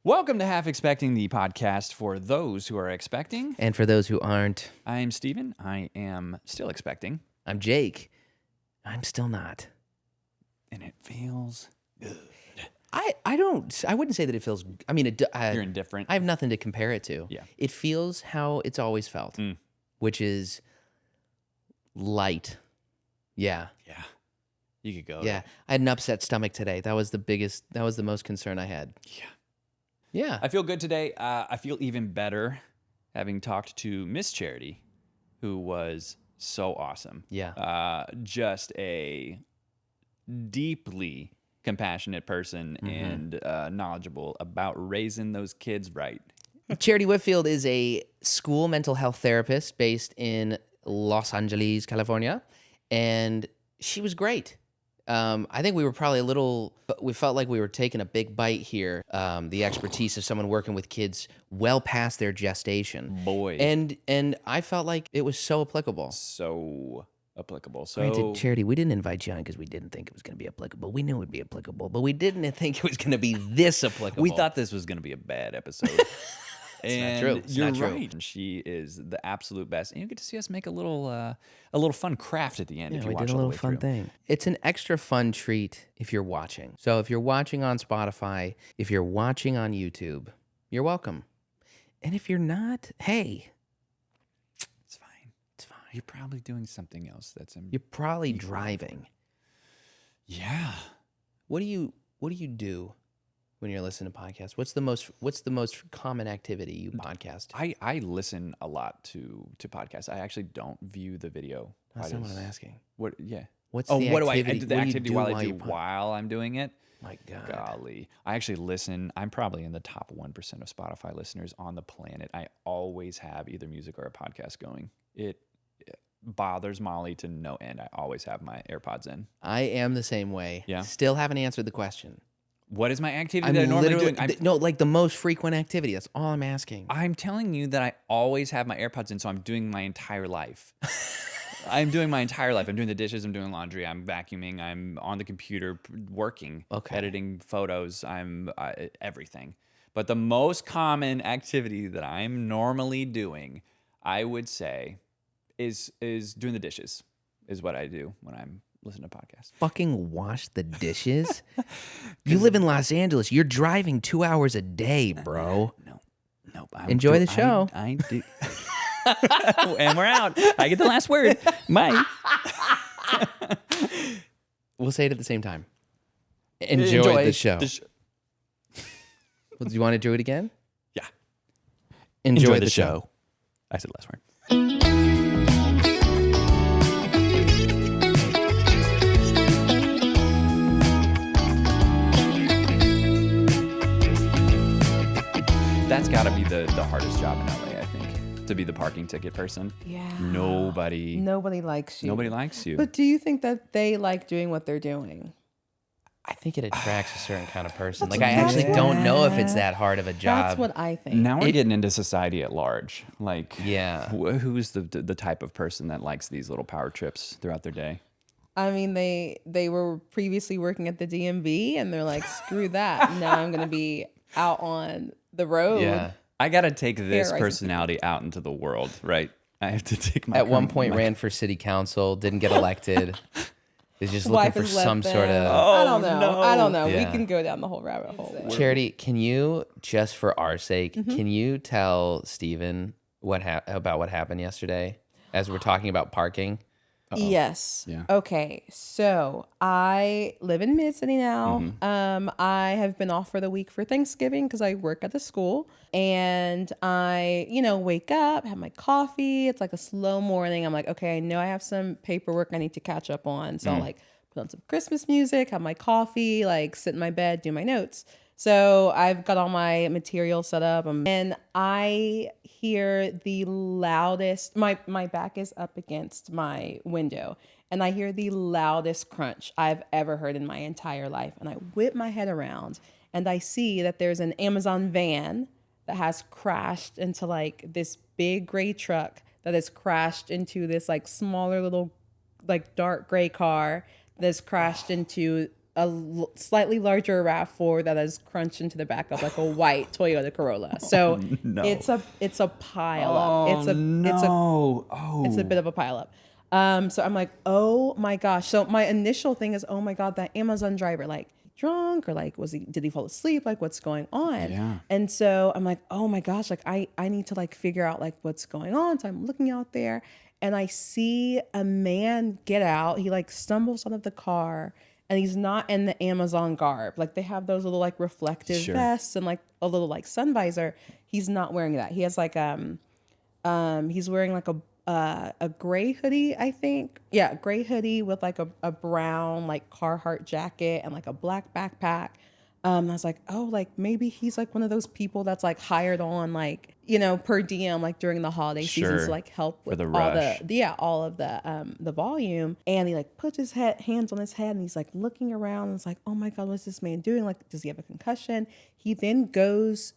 Welcome to Half Expecting, the podcast for those who are expecting. And for those who aren't. I'm Steven. I am still expecting. I'm Jake. I'm still not. And it feels good. I wouldn't say that it feels, I mean, You're indifferent. I have nothing to compare it to. Yeah. It feels how it's always felt, which is light. Yeah. Yeah. You could go. Yeah. I had an upset stomach today. That was the most concern I had. Yeah. Yeah. I feel good today. I feel even better having talked to Miss Charity, who was so awesome. Yeah. Just a deeply compassionate person and knowledgeable about raising those kids right. Charity Whitfield is a school mental health therapist based in Los Angeles, California, and she was great. I think we were probably we felt like we were taking a big bite here. The expertise of someone working with kids well past their gestation. Boy. And I felt like it was so applicable. So applicable. So Granted, Charity, we didn't invite you on because we didn't think it was going to be applicable. We knew it would be applicable, but we didn't think it was going to be this applicable. we thought this was going to be a bad episode. Not true. It's you're not true. right. She is the absolute best. And you get to see us make a little fun craft at the end. Yeah, if you we watch did a all the little way fun through. thing. It's an extra fun treat if you're watching. So if you're watching on Spotify, if you're watching on YouTube, you're welcome. And if you're not, hey, It's fine. It's fine. You're probably doing something else that's you're probably driving. Yeah. What do you do when you're listening to podcasts? What's the most common activity you podcast? I listen a lot to podcasts. I actually don't view the video. That's not what I'm asking. What? Yeah. What's Oh, the what activity? do I? The What do you activity do while I while do you while I'm doing it. My God. Golly. I actually listen. I'm probably in the top 1% of Spotify listeners on the planet. I always have either music or a podcast going. It bothers Molly to no end. I always have my AirPods in. I am the same way. Yeah. Still haven't answered the question. What is my activity that I normally doing? No, like the most frequent activity. That's all I'm asking. I'm telling you that I always have my AirPods in, so I'm doing my entire life. I'm doing my entire life. I'm doing the dishes. I'm doing laundry. I'm vacuuming. I'm on the computer working, editing photos. I'm everything. But the most common activity that I'm normally doing, I would say, is doing the dishes. Is what I do when I'm listening to podcasts. Fucking wash the dishes? You live in Los Angeles. You're driving 2 hours a day, bro. No. Enjoy the show. I do. And we're out. I get the last word. Bye. We'll say it at the same time. Enjoy the show. Well, do you want to do it again? Yeah. Enjoy the show. I said the last word. That's got to be the hardest job in LA, I think, to be the parking ticket person. Yeah. Nobody likes you. Nobody likes you. But do you think that they like doing what they're doing? I think it attracts a certain kind of person. Like, I actually don't know if it's that hard of a job. That's what I think. Now we're getting into society at large. Like, yeah, who's the type of person that likes these little power trips throughout their day? I mean, they were previously working at the DMV, and they're like, screw that. Now I'm going to be out on the road. Yeah. I got to take this personality out into the world, right? I have to take my... At one point ran for city council, didn't get elected. Is just looking for some sort of... I don't know. no. I don't know. Yeah. We can go down the whole rabbit hole. Charity, can you, just for our sake, can you tell Steven about what happened yesterday as we're talking about parking? Yes. Yeah. Okay. So I live in Mid-City now. I have been off for the week for Thanksgiving because I work at the school. And I, wake up, have my coffee. It's like a slow morning. I'm like, okay, I know I have some paperwork I need to catch up on. So I'll put on some Christmas music, have my coffee, sit in my bed, do my notes. So I've got all my material set up, and I hear the loudest, my back is up against my window, and I hear the loudest crunch I've ever heard in my entire life. And I whip my head around, and I see that there's an Amazon van that has crashed into this big gray truck that has crashed into this smaller little dark gray car that has crashed into slightly larger RAV4 that is crunched into the back of like a white Toyota Corolla. So it's a pile up. It's a bit of a pile up. So I'm like, oh my gosh. So my initial thing is, oh my God, that Amazon driver, like drunk or like did he fall asleep? Like what's going on? Yeah. And so I'm like, oh my gosh, like I need to like figure out like what's going on. So I'm looking out there and I see a man get out. He like stumbles out of the car. And he's not in the Amazon garb. Like they have those little like reflective vests and like a little like sun visor. He's not wearing that. He has like he's wearing like a gray hoodie, I think. Yeah, gray hoodie with like a brown like Carhartt jacket and like a black backpack. I was like, oh, like maybe he's like one of those people that's like hired on like, you know, per diem, like during the holiday season to like help with all of the volume. And he like puts his hands on his head and he's like looking around and it's like, oh my God, what's this man doing? Like, does he have a concussion? He then goes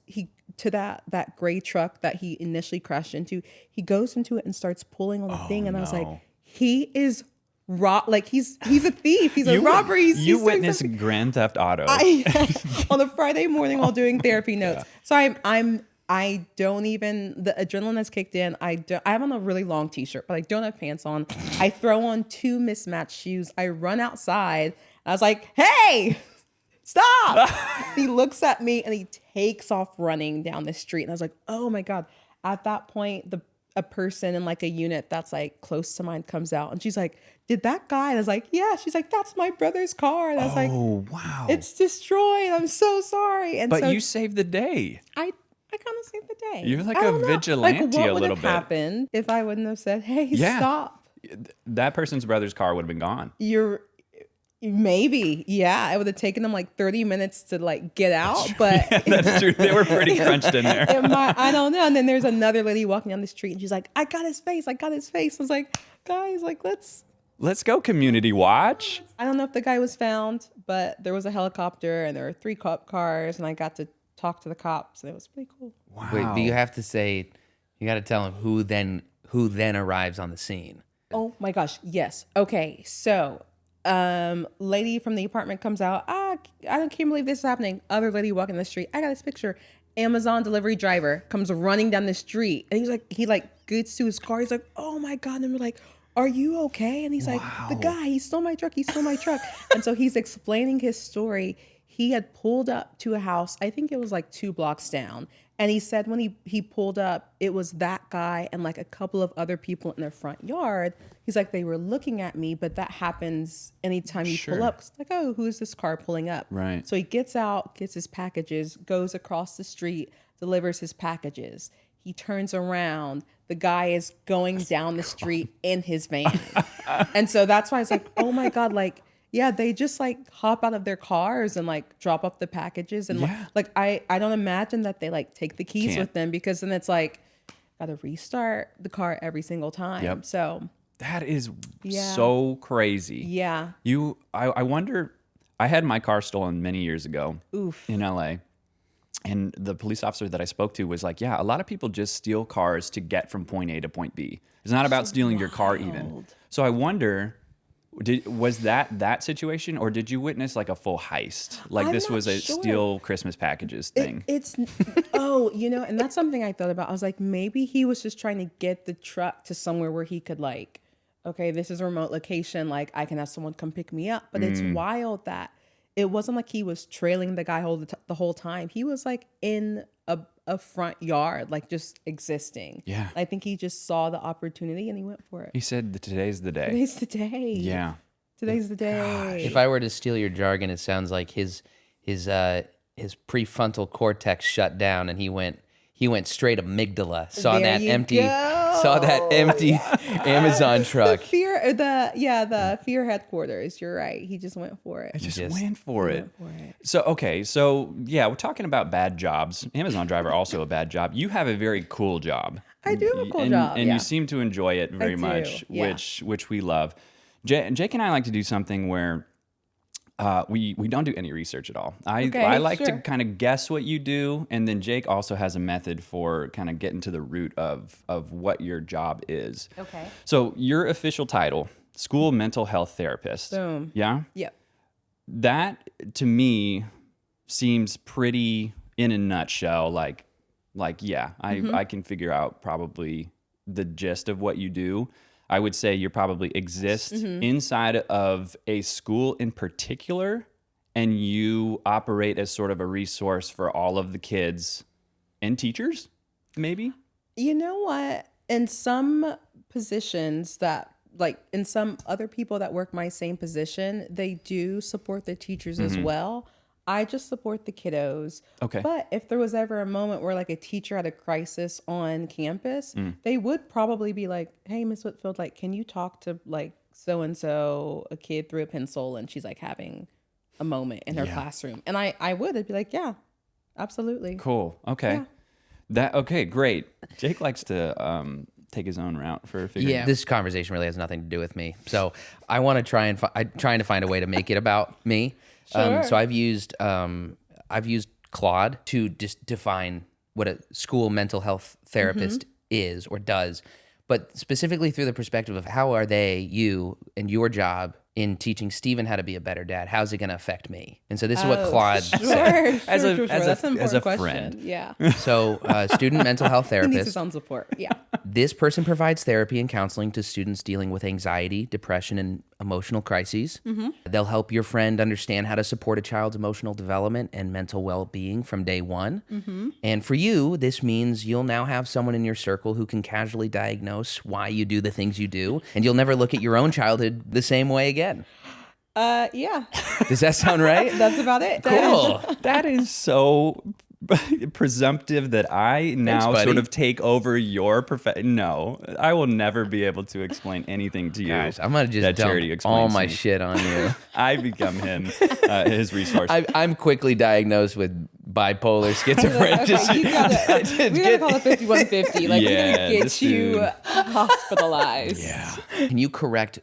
to that gray truck that he initially crashed into. He goes into it and starts pulling on the thing. And I was like, he is like he's a thief. He's a robber. You witnessed Grand Theft Auto on a Friday morning while doing therapy notes. So I don't even, the adrenaline has kicked in. I have on a really long t-shirt, but I don't have pants on. I throw on 2 mismatched shoes. I run outside. I was like, hey, stop. He looks at me and he takes off running down the street. And I was like, oh my God. At that point, a person in like a unit that's like close to mine comes out and she's like, did that guy? And I was like, yeah. She's like, that's my brother's car. And I was like, oh wow, it's destroyed. I'm so sorry. And but so you saved the day. I kind of saved the day. You're like a vigilante like, what a little bit. What would have happened if I wouldn't have said, hey, stop? That person's brother's car would have been gone. Maybe, yeah. It would have taken them like 30 minutes to like get out, but that's true. They were pretty crunched in there. I don't know. And then there's another lady walking down the street, and she's like, "I got his face. I got his face." I was like, "Guys, like let's go community watch." I don't know if the guy was found, but there was a helicopter, and there were 3 cop cars, and I got to talk to the cops, and it was pretty cool. Wow. Wait, but you have to say, you got to tell him who then arrives on the scene. Oh my gosh, yes. Okay, so. Lady from the apartment comes out. I can't believe this is happening. Other lady walking the street. I got this picture. Amazon delivery driver comes running down the street, and he gets to his car. He's like, oh my God. And we're like, are you okay? And he's like, the guy, he stole my truck. And so he's explaining his story. He had pulled up to a house. I think it was like 2 blocks down. And he said when he pulled up, it was that guy and like a couple of other people in their front yard. He's like, they were looking at me, but that happens anytime you pull up. It's like, oh, who's this car pulling up? Right. So he gets out, gets his packages, goes across the street, delivers his packages. He turns around. The guy is going down the street in his van. And so that's why I was like, oh my God, like, yeah, they just like hop out of their cars and like drop off the packages. And like, I don't imagine that they like take the keys with them, because then it's like, gotta restart the car every single time. Yep. So that is so crazy. Yeah. I wonder, I had my car stolen many years ago in LA. And the police officer that I spoke to was like, yeah, a lot of people just steal cars to get from point A to point B. It's not about stealing your car even. So I wonder, was that situation, or did you witness like a full heist? Like this was a steal Christmas packages thing? And that's something I thought about. I was like, maybe he was just trying to get the truck to somewhere where he could like, okay, this is a remote location. Like I can have someone come pick me up. But it's wild that it wasn't like he was trailing the guy the whole time. He was like in a front yard, like just existing. Yeah. I think he just saw the opportunity and he went for it. He said that today's the day. Today's the day. Yeah. Today's the day. If I were to steal your jargon, it sounds like his prefrontal cortex shut down and he went straight amygdala. Saw that empty Amazon truck. The fear headquarters. You're right. He just went for it. I just went for it. So we're talking about bad jobs. Amazon driver, also a bad job. You have a very cool job. I do have a cool job. And you seem to enjoy it very much, which we love. Jake and I like to do something where we don't do any research at all. I like to kind of guess what you do, and then Jake also has a method for kind of getting to the root of what your job is. Okay. So your official title, school mental health therapist. Boom. Yeah? Yep. that to me seems pretty in a nutshell. Like, yeah, I can figure out probably the gist of what you do. I would say you probably exist inside of a school in particular, and you operate as sort of a resource for all of the kids and teachers, maybe? You know what? In some positions that, like in some other people that work my same position, they do support the teachers as well. I just support the kiddos. Okay. But if there was ever a moment where like a teacher had a crisis on campus, they would probably be like, hey, Miss Whitfield, like, can you talk to like so-and-so, a kid threw a pencil and she's like having a moment in her classroom. And I would. I'd be like, yeah, absolutely. Cool. Okay. Yeah. Okay, great. Jake likes to take his own route for figuring out. This conversation really has nothing to do with me. So I want to try and trying to find a way to make it about me. Sure. So I've used Claude to just define what a school mental health therapist is or does, but specifically through the perspective of how are you and your job in teaching Steven how to be a better dad? How's it going to affect me? And so this is what Claude said. As a That's an as important a question. friend. Yeah. So student mental health He needs his therapist. own support. Yeah. This person provides therapy and counseling to students dealing with anxiety, depression, and emotional crises. They'll help your friend understand how to support a child's emotional development and mental well-being from day one. And for you, this means you'll now have someone in your circle who can casually diagnose why you do the things you do, and you'll never look at your own childhood the same way again. Yeah. Does that sound right? That's about it. Cool. That is so presumptive that I now buddy. sort of take over your profession. No, I will never be able to explain anything to you. Gosh, I'm gonna just that dump Charity explains all to my me. shit on you. I become him, his resource. I'm quickly diagnosed with bipolar schizophrenia. Okay, we gotta call it 5150. Like, we're Yeah, gonna get this you dude. hospitalized. Yeah. Can you correct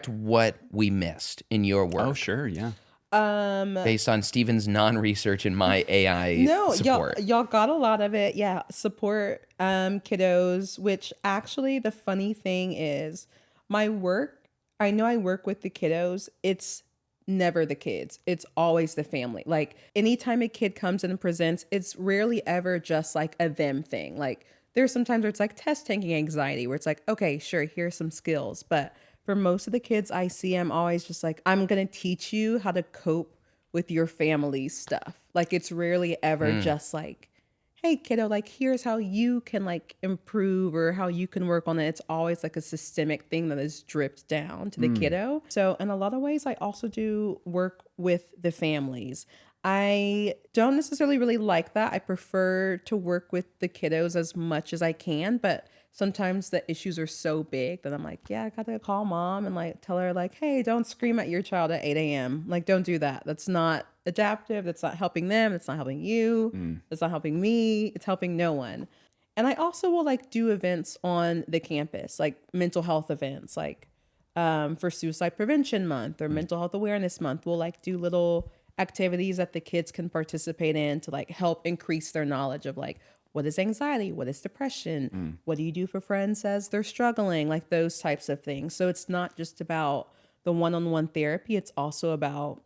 what we missed in your work? Oh, sure. Yeah. Based on Steven's non-research and my AI No, support. y'all got a lot of it. Yeah, support kiddos, which actually the funny thing is my work, I know I work with the kiddos. It's never the kids. It's always the family. Like anytime a kid comes in and presents, it's rarely ever just like a them thing. Like there's sometimes where it's like test taking anxiety where it's like, okay, sure, here's some skills. But for most of the kids I see, I'm always just like, I'm going to teach you how to cope with your family's stuff. Like it's rarely ever just like, hey kiddo, like here's how you can like improve or how you can work on it. It's always like a systemic thing that is dripped down to the kiddo. So in a lot of ways, I also do work with the families. I don't necessarily really like that. I prefer to work with the kiddos as much as I can, but sometimes the issues are so big that I'm like, yeah, I got to call mom and like tell her like, hey, don't scream at your child at 8 a.m. Like, don't do that. That's not adaptive. That's not helping them. It's not helping you. It's not helping me. It's helping no one. And I also will like do events on the campus, like mental health events, like for Suicide Prevention Month or Mental Health Awareness Month. We'll like do little activities that the kids can participate in to like help increase their knowledge of like, what is anxiety? What is depression? What do you do for friends as they're struggling? Like those types of things. So it's not just about the one-on-one therapy. It's also about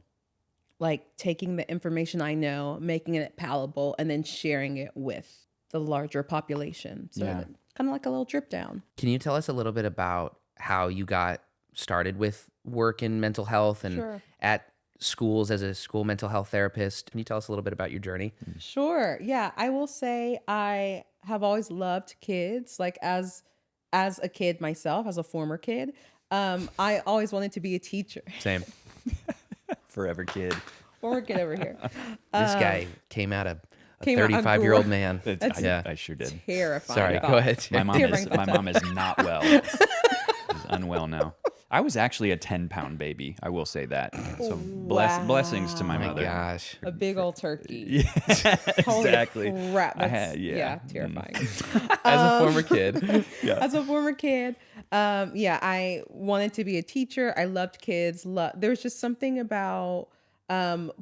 like taking the information I know, making it palatable, and then sharing it with the larger population. So Yeah. kind of like a little drip down. Can you tell us a little bit about how you got started with work in mental health and Sure. at schools as a school mental health therapist? Can you tell us a little bit about your journey? Sure. Yeah. I will say I have always loved kids. Like as a kid myself, as a former kid, I always wanted to be a teacher. Same. Forever kid. Former kid over here. This guy came out a Came out a 35-year-old gr- man. I sure did. Terrifying. Sorry, thought. go ahead. My mom Terrifying is my thought. mom is not well. She's unwell now. I was actually a 10-pound baby. I will say that. So blessings to my Oh my mother. gosh. A big old turkey. Yeah, Holy exactly. crap. I That's, had- yeah, terrifying. As a former kid. As a former kid, I wanted to be a teacher. I loved kids. There's just something about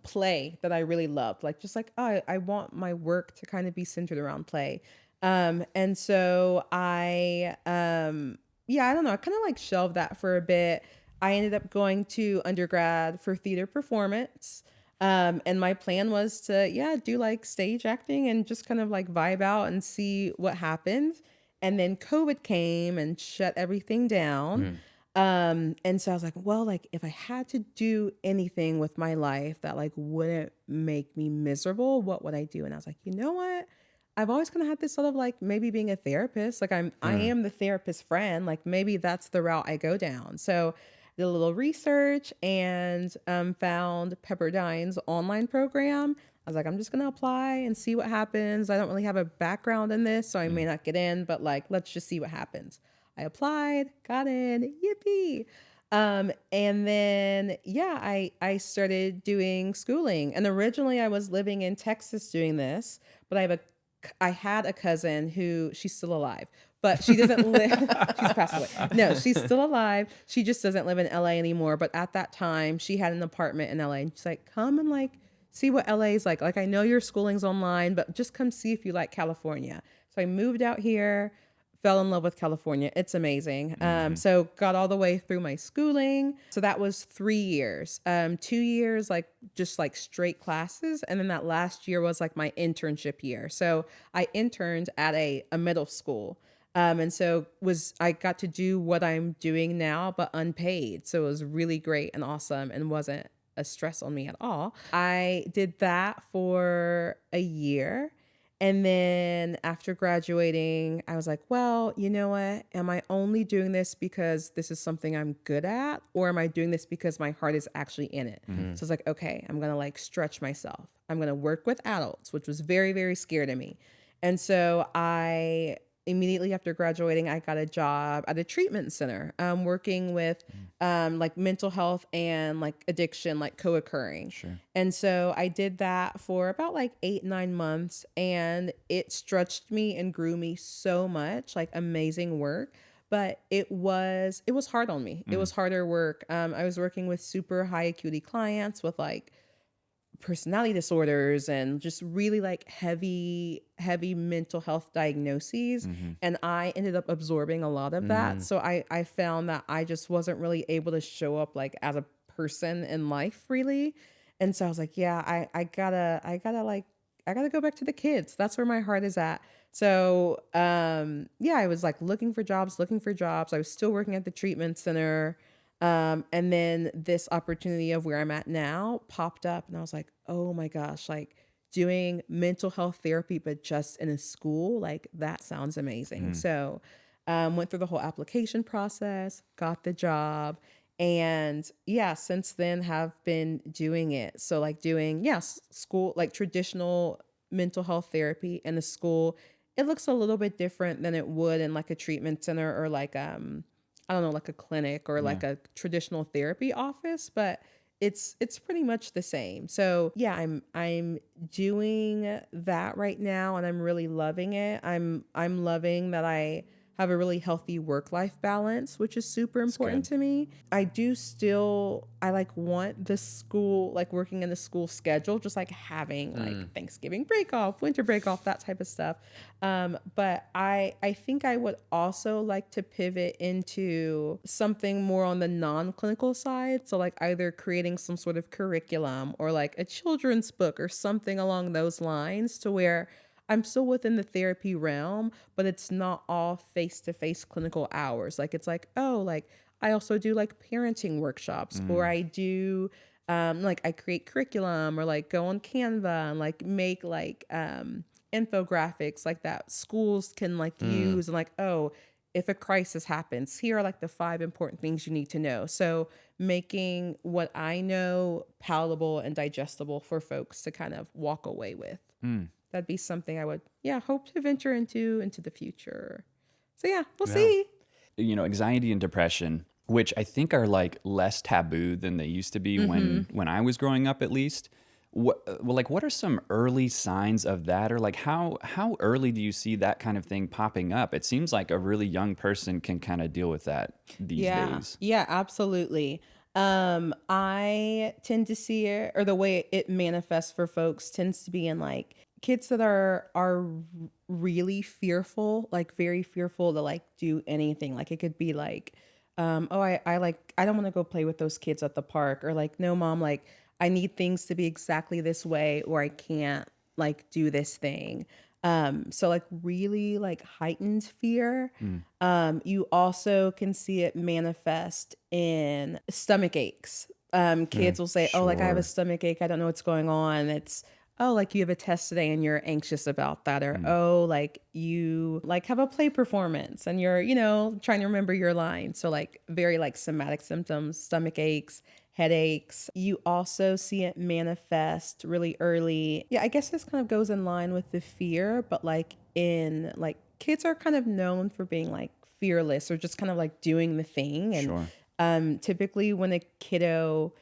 play that I really loved. Like, just like, oh, I want my work to kind of be centered around play. And so I don't know. I kind of like shelved that for a bit. I ended up going to undergrad for theater performance. And my plan was to, do like stage acting and just kind of like vibe out and see what happened. And then COVID came and shut everything down. And so I was like, well, like if I had to do anything with my life that like wouldn't make me miserable, what would I do? And I was like, you know what? I've always kind of had this sort of like maybe being a therapist. Like I am the therapist friend. Like maybe that's the route I go down. So did a little research and found Pepperdine's online program. I was like, I'm just gonna apply and see what happens. I don't really have a background in this, so I may not get in, but like let's just see what happens. I applied, got in, yippee. And then, I started doing schooling. And originally I was living in Texas doing this, but I had a cousin who, she's still alive, but she doesn't live, she's passed away. No, she's still alive. She just doesn't live in LA anymore. But at that time she had an apartment in LA and she's like, come and like, see what LA is like. Like, I know your schooling's online, but just come see if you like California. So I moved out here, fell in love with California. It's amazing. So got all the way through my schooling. So that was 3 years. 2 years, like just like straight classes. And then that last year was like my internship year. So I interned at a middle school. And so I got to do what I'm doing now, but unpaid. So it was really great and awesome and wasn't a stress on me at all. I did that for a year. And then after graduating, I was like, well, you know what? Am I only doing this because this is something I'm good at? Or am I doing this because my heart is actually in it? So it's like, okay, I'm going to like stretch myself. I'm going to work with adults, which was very, very scary to me. And so I immediately after graduating, I got a job at a treatment center, working with like mental health and like addiction, like co-occurring. Sure. And so I did that for about like 8-9 months, and it stretched me and grew me so much, like amazing work. But it was hard on me. It was harder work. I was working with super high acuity clients with like personality disorders and just really like heavy mental health diagnoses. And I ended up absorbing a lot of that. So I found that I just wasn't really able to show up like as a person in life really. And so I was like, yeah, I gotta go back to the kids. That's where my heart is at. So I was like looking for jobs. I was still working at the treatment center. And then this opportunity of where I'm at now popped up, and I was like, oh my gosh, like doing mental health therapy, but just in a school, like that sounds amazing. So went through the whole application process, got the job, and since then have been doing it. So like doing, school, like traditional mental health therapy in a school. It looks a little bit different than it would in like a treatment center or like, I don't know, like a clinic or like a traditional therapy office, but it's pretty much the same. So I'm doing that right now, and I'm really loving it. I'm loving that I have a really healthy work-life balance, which is super important to me. I like want the school, like working in the school schedule, just like having like Thanksgiving break off, winter break off, that type of stuff. But I think I would also like to pivot into something more on the non-clinical side. So like either creating some sort of curriculum or like a children's book or something along those lines, to where I'm still within the therapy realm, but it's not all face-to-face clinical hours. Like it's like, oh, like I also do like parenting workshops, or I do like I create curriculum, or like go on Canva and like make like infographics like that schools can like use, and like, oh, if a crisis happens, here are like the 5 important things you need to know. So making what I know palatable and digestible for folks to kind of walk away with. That'd be something I would, hope to venture into the future. So we'll see. You know, anxiety and depression, which I think are like less taboo than they used to be when I was growing up, at least. What are some early signs of that, or like how early do you see that kind of thing popping up? It seems like a really young person can kind of deal with that these days. Yeah, absolutely. I tend to see it, or the way it manifests for folks tends to be in like kids that are really fearful, like very fearful to like do anything. Like it could be like I don't want to go play with those kids at the park, or like, no, mom, like I need things to be exactly this way, or I can't like do this thing. So like really like heightened fear. You also can see it manifest in stomach aches. Kids will say, oh, like I have a Sure. stomach ache. I don't know what's going on. It's, oh, like you have a test today and you're anxious about that. Or, oh, like you like have a play performance and you're, trying to remember your line. So like very like somatic symptoms, stomach aches, headaches. You also see it manifest really early. Yeah, I guess this kind of goes in line with the fear, but like in like kids are kind of known for being like fearless or just kind of like doing the thing. And Sure. typically when a kiddo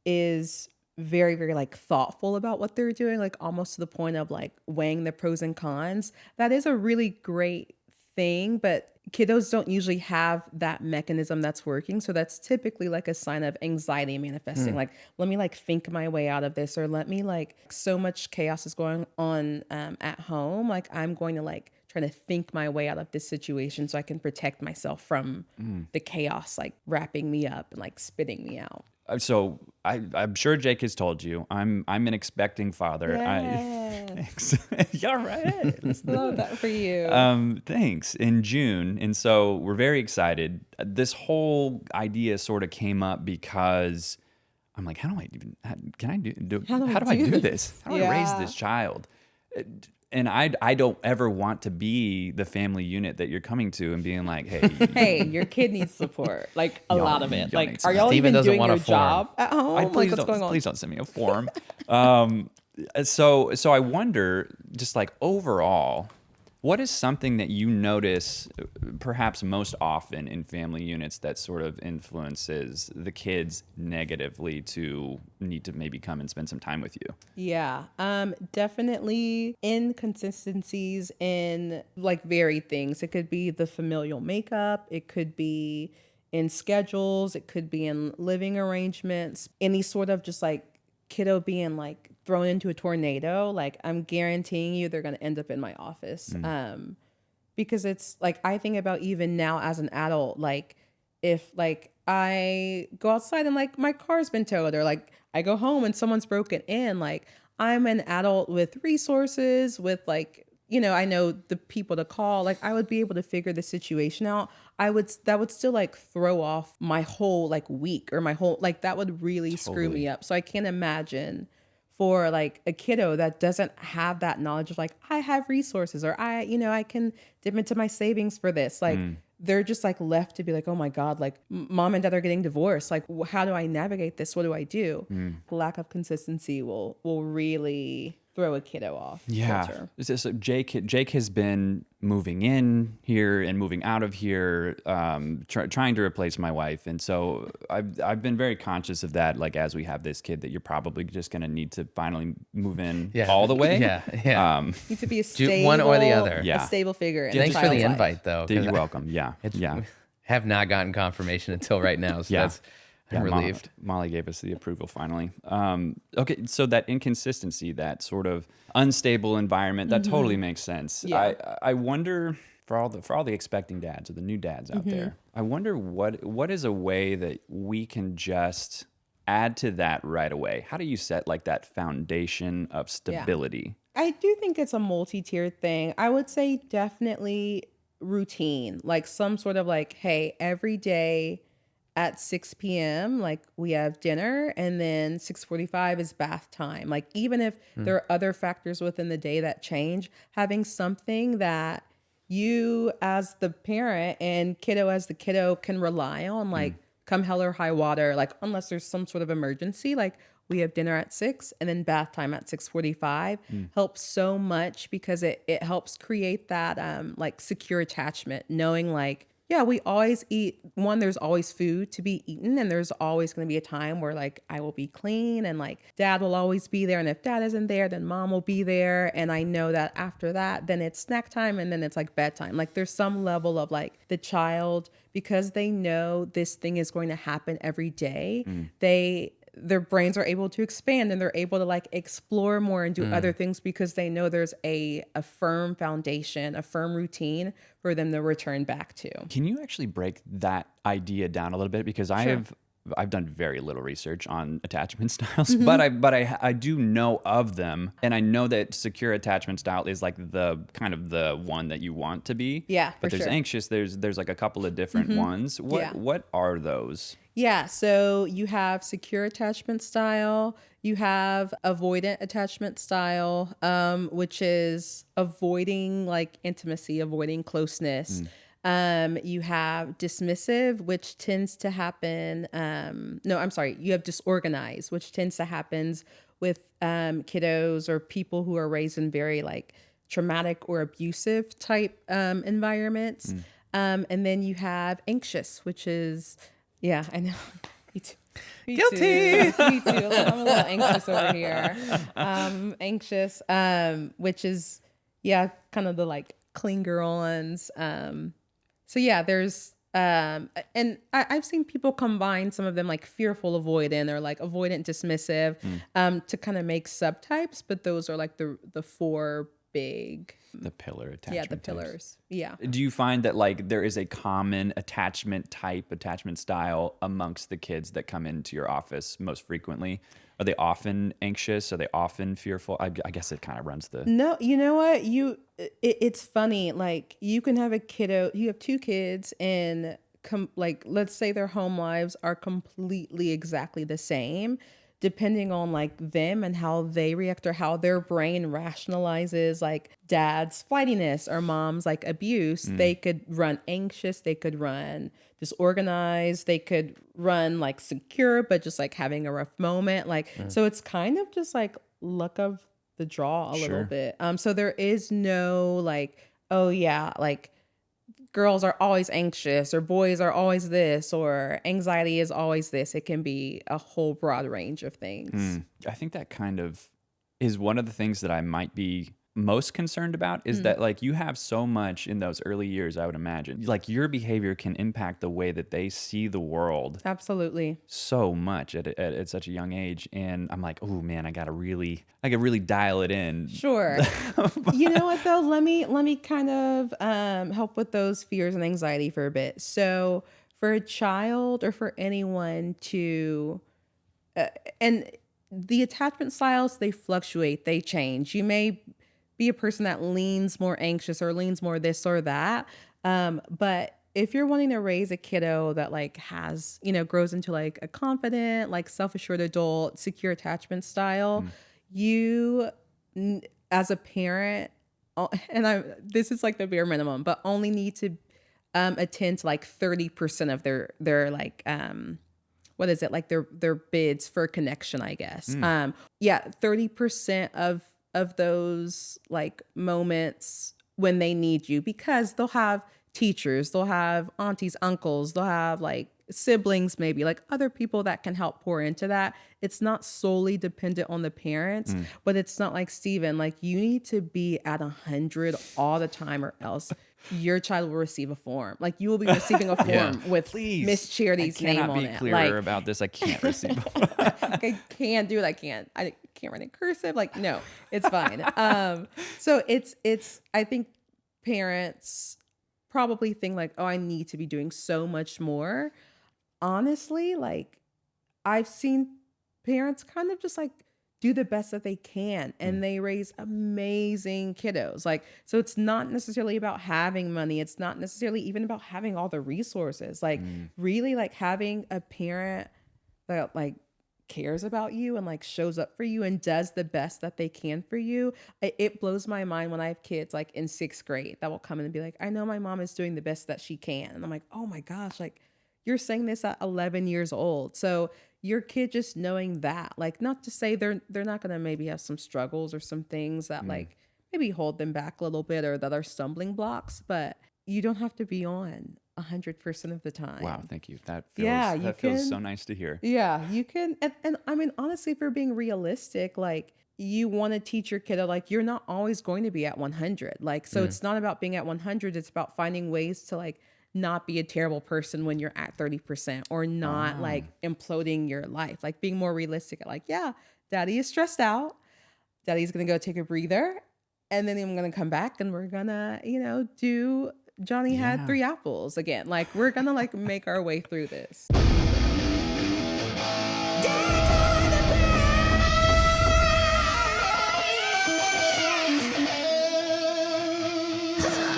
is very, very like thoughtful about what they're doing, like almost to the point of like weighing the pros and cons, that is a really great thing. But kiddos don't usually have that mechanism that's working. So that's typically like a sign of anxiety manifesting. Like, let me like think my way out of this, or let me like, so much chaos is going on at home. Like I'm going to like trying to think my way out of this situation so I can protect myself from the chaos, like wrapping me up and like spitting me out. So I'm sure Jake has told you I'm an expecting father. Yes. Yeah, right. Love that for you. Thanks. In June, and so we're very excited. This whole idea sort of came up because I'm like, how do I do this? How do I raise this child? And I don't ever want to be the family unit that you're coming to and being like, hey, hey, your kid needs support, like a lot of it. y'all Like, need are y'all Steven even doesn't doing want your a form. job at home? Like, what's going on? Please don't send me a form. So I wonder, just like overall, what is something that you notice perhaps most often in family units that sort of influences the kids negatively to need to maybe come and spend some time with you? Yeah, definitely inconsistencies in like varied things. It could be the familial makeup, it could be in schedules, it could be in living arrangements, any sort of just like kiddo being like thrown into a tornado. Like I'm guaranteeing you they're going to end up in my office. Because it's like, I think about even now as an adult, like if like I go outside and like my car's been towed, or like I go home and someone's broken in, like I'm an adult with resources, with like, I know the people to call, like I would be able to figure the situation out. That would still like throw off my whole like week, or my whole, like that would really screw me up. So I can't imagine for like a kiddo that doesn't have that knowledge of like, I have resources, or I can dip into my savings for this. Like they're just like left to be like, oh my God, like mom and dad are getting divorced. Like, how do I navigate this? What do I do? Lack of consistency will really throw a kiddo off. Yeah. Filter. So Jake has been moving in here and moving out of here, trying to replace my wife. And so I've been very conscious of that. Like, as we have this kid, that you're probably just going to need to finally move in all the way. Yeah. Need to be a stable, one or the other. Yeah. a stable figure. In Thanks a for the child's life. invite, though. You're welcome. Yeah. Yeah. Have not gotten confirmation until right now, so Yeah. I'm relieved. Molly gave us the approval finally. Okay, so that inconsistency, that sort of unstable environment, that totally makes sense. Yeah. I wonder, for all the expecting dads or the new dads out there, I wonder what is a way that we can just add to that right away. How do you set like that foundation of stability? I do think it's a multi-tiered thing. I would say definitely routine, like some sort of like, hey, every day at 6 p.m., like we have dinner, and then 6:45 is bath time. Like even if there are other factors within the day that change, having something that you as the parent and kiddo as the kiddo can rely on, like come hell or high water, like unless there's some sort of emergency, like we have dinner at 6 and then bath time at 6:45 helps so much, because it helps create that like secure attachment, knowing like, yeah, we always eat. One, there's always food to be eaten, and there's always going to be a time where like I will be clean, and like dad will always be there. And if dad isn't there, then mom will be there. And I know that after that, then it's snack time, and then it's like bedtime. Like there's some level of like the child, because they know this thing is going to happen every day. their brains are able to expand and they're able to like explore more and do other things because they know there's a firm foundation, a firm routine for them to return back to. Can you actually break that idea down a little bit? Because I've done very little research on attachment styles, but I do know of them, and I know that secure attachment style is like the kind of the one that you want to be. Yeah, but there's sure. anxious. There's like a couple of different ones. What are those? Yeah, so you have secure attachment style, you have avoidant attachment style, which is avoiding like intimacy, avoiding closeness. You have dismissive, which tends to happen. You have disorganized, which tends to happen with kiddos or people who are raised in very like traumatic or abusive type environments. And then you have anxious, which is, yeah, I know. Me too. Guilty. Me too. I'm a little anxious over here. Anxious, which is, yeah, kind of the like clean girl ones. So yeah, there's, and I've seen people combine some of them like fearful avoidant or like avoidant dismissive, to kind of make subtypes, but those are like the four big. The pillar attachment. Yeah, the pillars. Yeah. Do you find that like there is a common attachment type, attachment style amongst the kids that come into your office most frequently? Are they often anxious? Are they often fearful? I guess it kind of runs the... No, you know what? It's funny. Like you can have a kiddo, you have two kids and like, let's say their home lives are completely exactly the same, depending on like them and how they react or how their brain rationalizes like dad's flightiness or mom's like abuse. They could run anxious, they could run disorganized, they could run like secure, but just like having a rough moment. Like, so it's kind of just like luck of the draw a little bit. So there is no like, oh yeah, like girls are always anxious or boys are always this or anxiety is always this. It can be a whole broad range of things. I think that kind of is one of the things that I might be most concerned about is that like you have so much in those early years, I would imagine. Like your behavior can impact the way that they see the world. Absolutely. So much at such a young age. And I'm like, oh man, I could really dial it in. Sure. You know what though? Let me kind of help with those fears and anxiety for a bit. So for a child or for anyone to, and the attachment styles, they fluctuate, they change. You may be a person that leans more anxious or leans more this or that. But if you're wanting to raise a kiddo that like has, grows into like a confident, like self-assured adult, secure attachment style, you as a parent, and this is like the bare minimum, but only need to attend to like 30% of their like, what is it? Like their bids for connection, I guess. 30% of those like moments when they need you, because they'll have teachers, they'll have aunties, uncles, they'll have like siblings, maybe like other people that can help pour into that. It's not solely dependent on the parents, but it's not like Steven, like you need to be at 100 all the time or else your child will receive a form. Like you will be receiving a form with Miss Charity's name on it. I cannot be clearer about this. I can't receive a form. I can't do it. I can't write in cursive. Like, no, it's fine. So it's, I think parents probably think like, oh, I need to be doing so much more. Honestly, like I've seen parents kind of just like do the best that they can and they raise amazing kiddos. Like, so it's not necessarily about having money. It's not necessarily even about having all the resources. Like really like having a parent that like cares about you and like shows up for you and does the best that they can for you. It blows my mind when I have kids like in 6th grade that will come in and be like, I know my mom is doing the best that she can. And I'm like, oh my gosh, like you're saying this at 11 years old. So your kid just knowing that, like, not to say they're not going to maybe have some struggles or some things that like maybe hold them back a little bit or that are stumbling blocks, but you don't have to be on 100% of the time. Wow, thank you. That feels so nice to hear. Yeah, you can. And I mean, honestly, if we're being realistic, like you want to teach your kiddo, like you're not always going to be at 100. Like, so it's not about being at 100. It's about finding ways to like not be a terrible person when you're at 30% or not like imploding your life. Like being more realistic. Like, yeah, daddy is stressed out. Daddy's going to go take a breather. And then I'm going to come back and we're going to, do Johnny had 3 apples again. Like we're going to like make our way through this.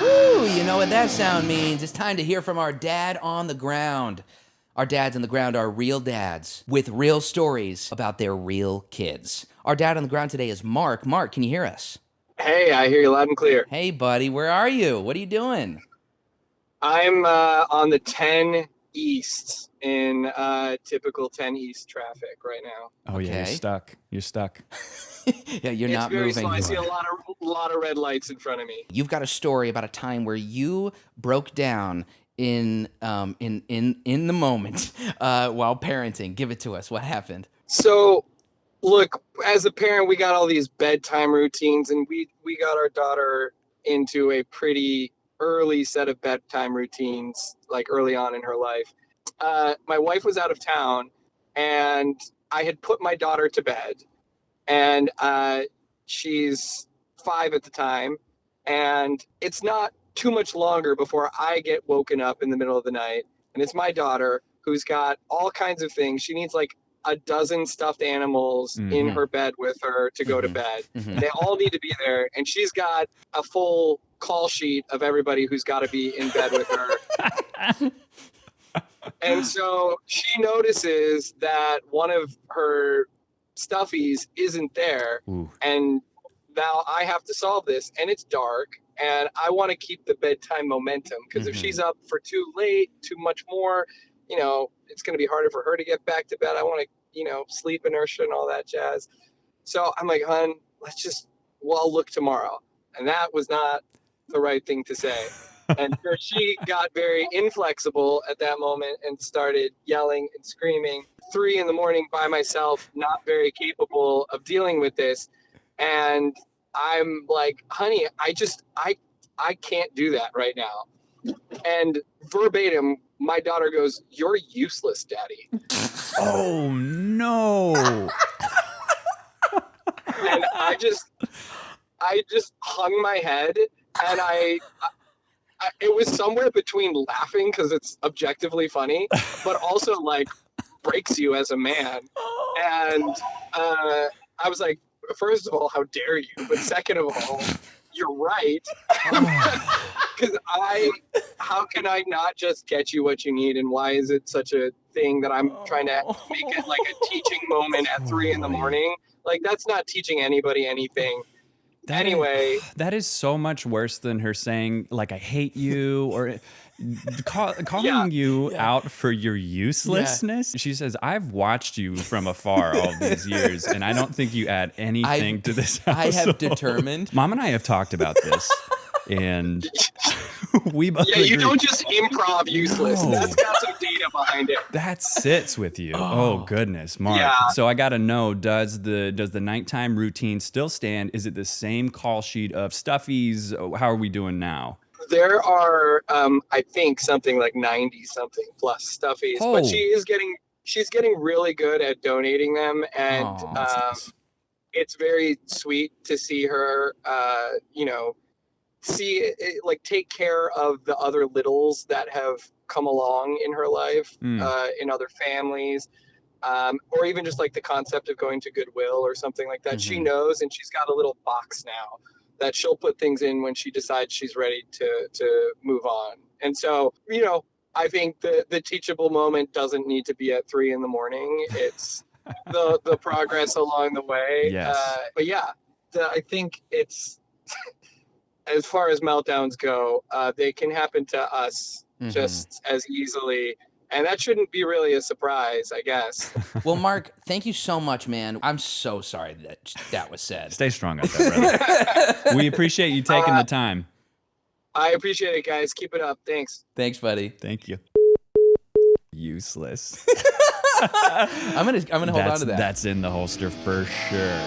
Ooh, you know what that sound means. It's time to hear from our dad on the ground. Our dads on the ground are real dads with real stories about their real kids. Our dad on the ground today is Mark. Mark, can you hear us? Hey, I hear you loud and clear. Hey, buddy, where are you? What are you doing? I'm on the 10 East in typical 10 East traffic right now. Oh, yeah, you're stuck. Yeah, you're not very moving. Slow. I see a lot of red lights in front of me. You've got a story about a time where you broke down in the moment while parenting. Give it to us. What happened? So, look, as a parent, we got all these bedtime routines, and we got our daughter into a pretty early set of bedtime routines, like early on in her life. My wife was out of town, and I had put my daughter to bed, and she's 5 at the time, and it's not too much longer before I get woken up in the middle of the night, and it's my daughter who's got all kinds of things. She needs like a dozen stuffed animals in her bed with her to go to bed. They all need to be there, and she's got a full call sheet of everybody who's got to be in bed with her. And so she notices that one of her stuffies isn't there. Ooh. And now I have to solve this, and it's dark, and I want to keep the bedtime momentum, because if she's up for too late, too much more, it's going to be harder for her to get back to bed. I want to, sleep inertia and all that jazz. So I'm like, hon, I'll look tomorrow. And that was not the right thing to say. And so she got very inflexible at that moment and started yelling and screaming. 3 a.m. by myself, not very capable of dealing with this. And I'm like, honey, I can't do that right now. And verbatim, my daughter goes, "You're useless, Daddy." Oh, no. And I just hung my head, and I it was somewhere between laughing because it's objectively funny, but also like breaks you as a man. And I was like, first of all, how dare you? But second of all, you're right. Because how can I not just get you what you need? And why is it such a thing that I'm trying to make it like a teaching moment at 3 a.m? Like, that's not teaching anybody anything. That is so much worse than her saying, like, I hate you, or calling you out for your uselessness. She says, I've watched you from afar all these years, and I don't think you add anything to this household. I have determined. Mom and I have talked about this, and we both agree. You don't just improv useless. No. That's got some data behind it. That sits with you. Oh goodness, Mark. Yeah. So I got to know, does the nighttime routine still stand? Is it the same call sheet of stuffies? How are we doing now? There are, I think, something like 90-something plus stuffies, but she's getting really good at donating them, and nice. It's very sweet to see her, take care of the other littles that have come along in her life, in other families, or even just like the concept of going to Goodwill or something like that. She knows, and she's got a little box now that she'll put things in when she decides she's ready to move on. And so, I think the teachable moment doesn't need to be at 3 a.m. It's the progress along the way. Yes. But yeah, I think it's, as far as meltdowns go, they can happen to us just as easily. And that shouldn't be really a surprise, I guess. Well, Mark, thank you so much, man. I'm so sorry that was said. Stay strong out there, brother. We appreciate you taking the time. I appreciate it, guys. Keep it up. Thanks. Thanks, buddy. Thank you. Useless. I'm gonna hold on to that. That's in the holster for sure.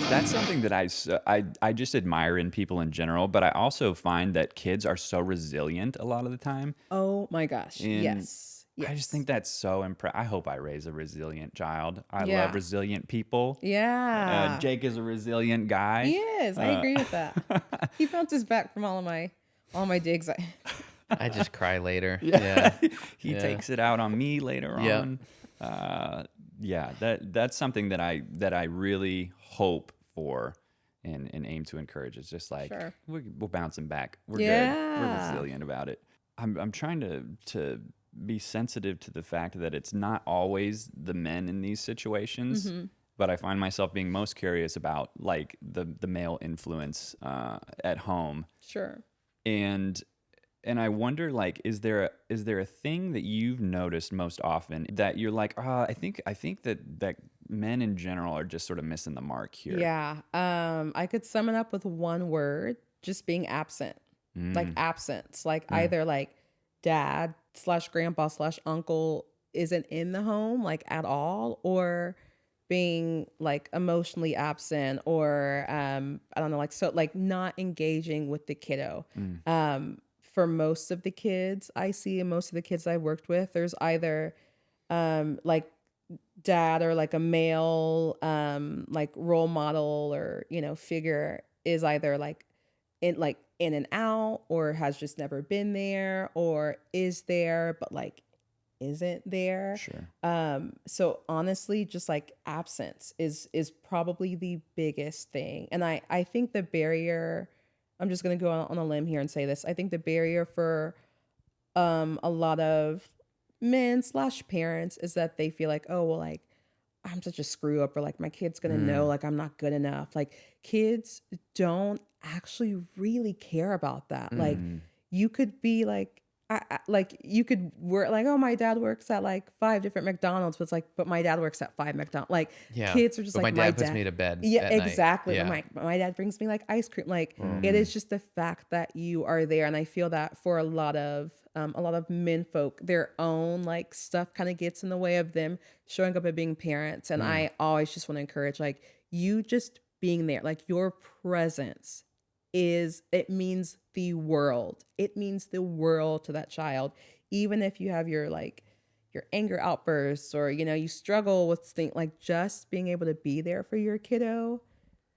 that's something that I just admire in people in general, but I also find that kids are so resilient a lot of the time. Oh my gosh. And Yes. I just think that's so I hope I raise a resilient child. I Yeah. love resilient people. Yeah. Jake is a resilient guy. He is. I agree with that. He bounces back from all my digs. I just cry later. Yeah. He takes it out on me later Yep. on. Yeah, that's something that I really hope for and aim to encourage. It's just like Sure. we're bouncing back. We're Yeah. good. We're resilient about it. I'm trying to be sensitive to the fact that it's not always the men in these situations, but I find myself being most curious about like the male influence at home. Sure. And I wonder, like, is there a thing that you've noticed most often that you're like, I think that men in general are just sort of missing the mark here. Yeah. I could sum it up with one word, just being absent. Like absence. Like either like dad / grandpa / uncle isn't in the home like at all, or being like emotionally absent, or I don't know, like so like not engaging with the kiddo. For most of the kids I see and most of the kids I worked with, there's either like dad or like a male like role model or figure is either like in and out, or has just never been there, or is there but like isn't there. Sure. So honestly, just like absence is probably the biggest thing. And I think the barrier, I'm just going to go on a limb here and say this. I think the barrier for a lot of men / parents is that they feel like, oh, well, like I'm such a screw up, or like my kid's going to know like I'm not good enough. Like kids don't actually really care about that. Like you could be like, like you could work like, oh, my dad works at like 5 different McDonald's, but it's like, but my dad works at 5 McDonald's. Like kids are just but like, my dad puts me to bed. Yeah, at night. exactly. Yeah. My dad brings me like ice cream. Like it is just the fact that you are there. And I feel that for a lot of men folk, their own like stuff kind of gets in the way of them showing up and being parents. And I always just want to encourage like you just being there, like your presence it means the world. It means the world to that child. Even if you have your anger outbursts, or you struggle with things, like just being able to be there for your kiddo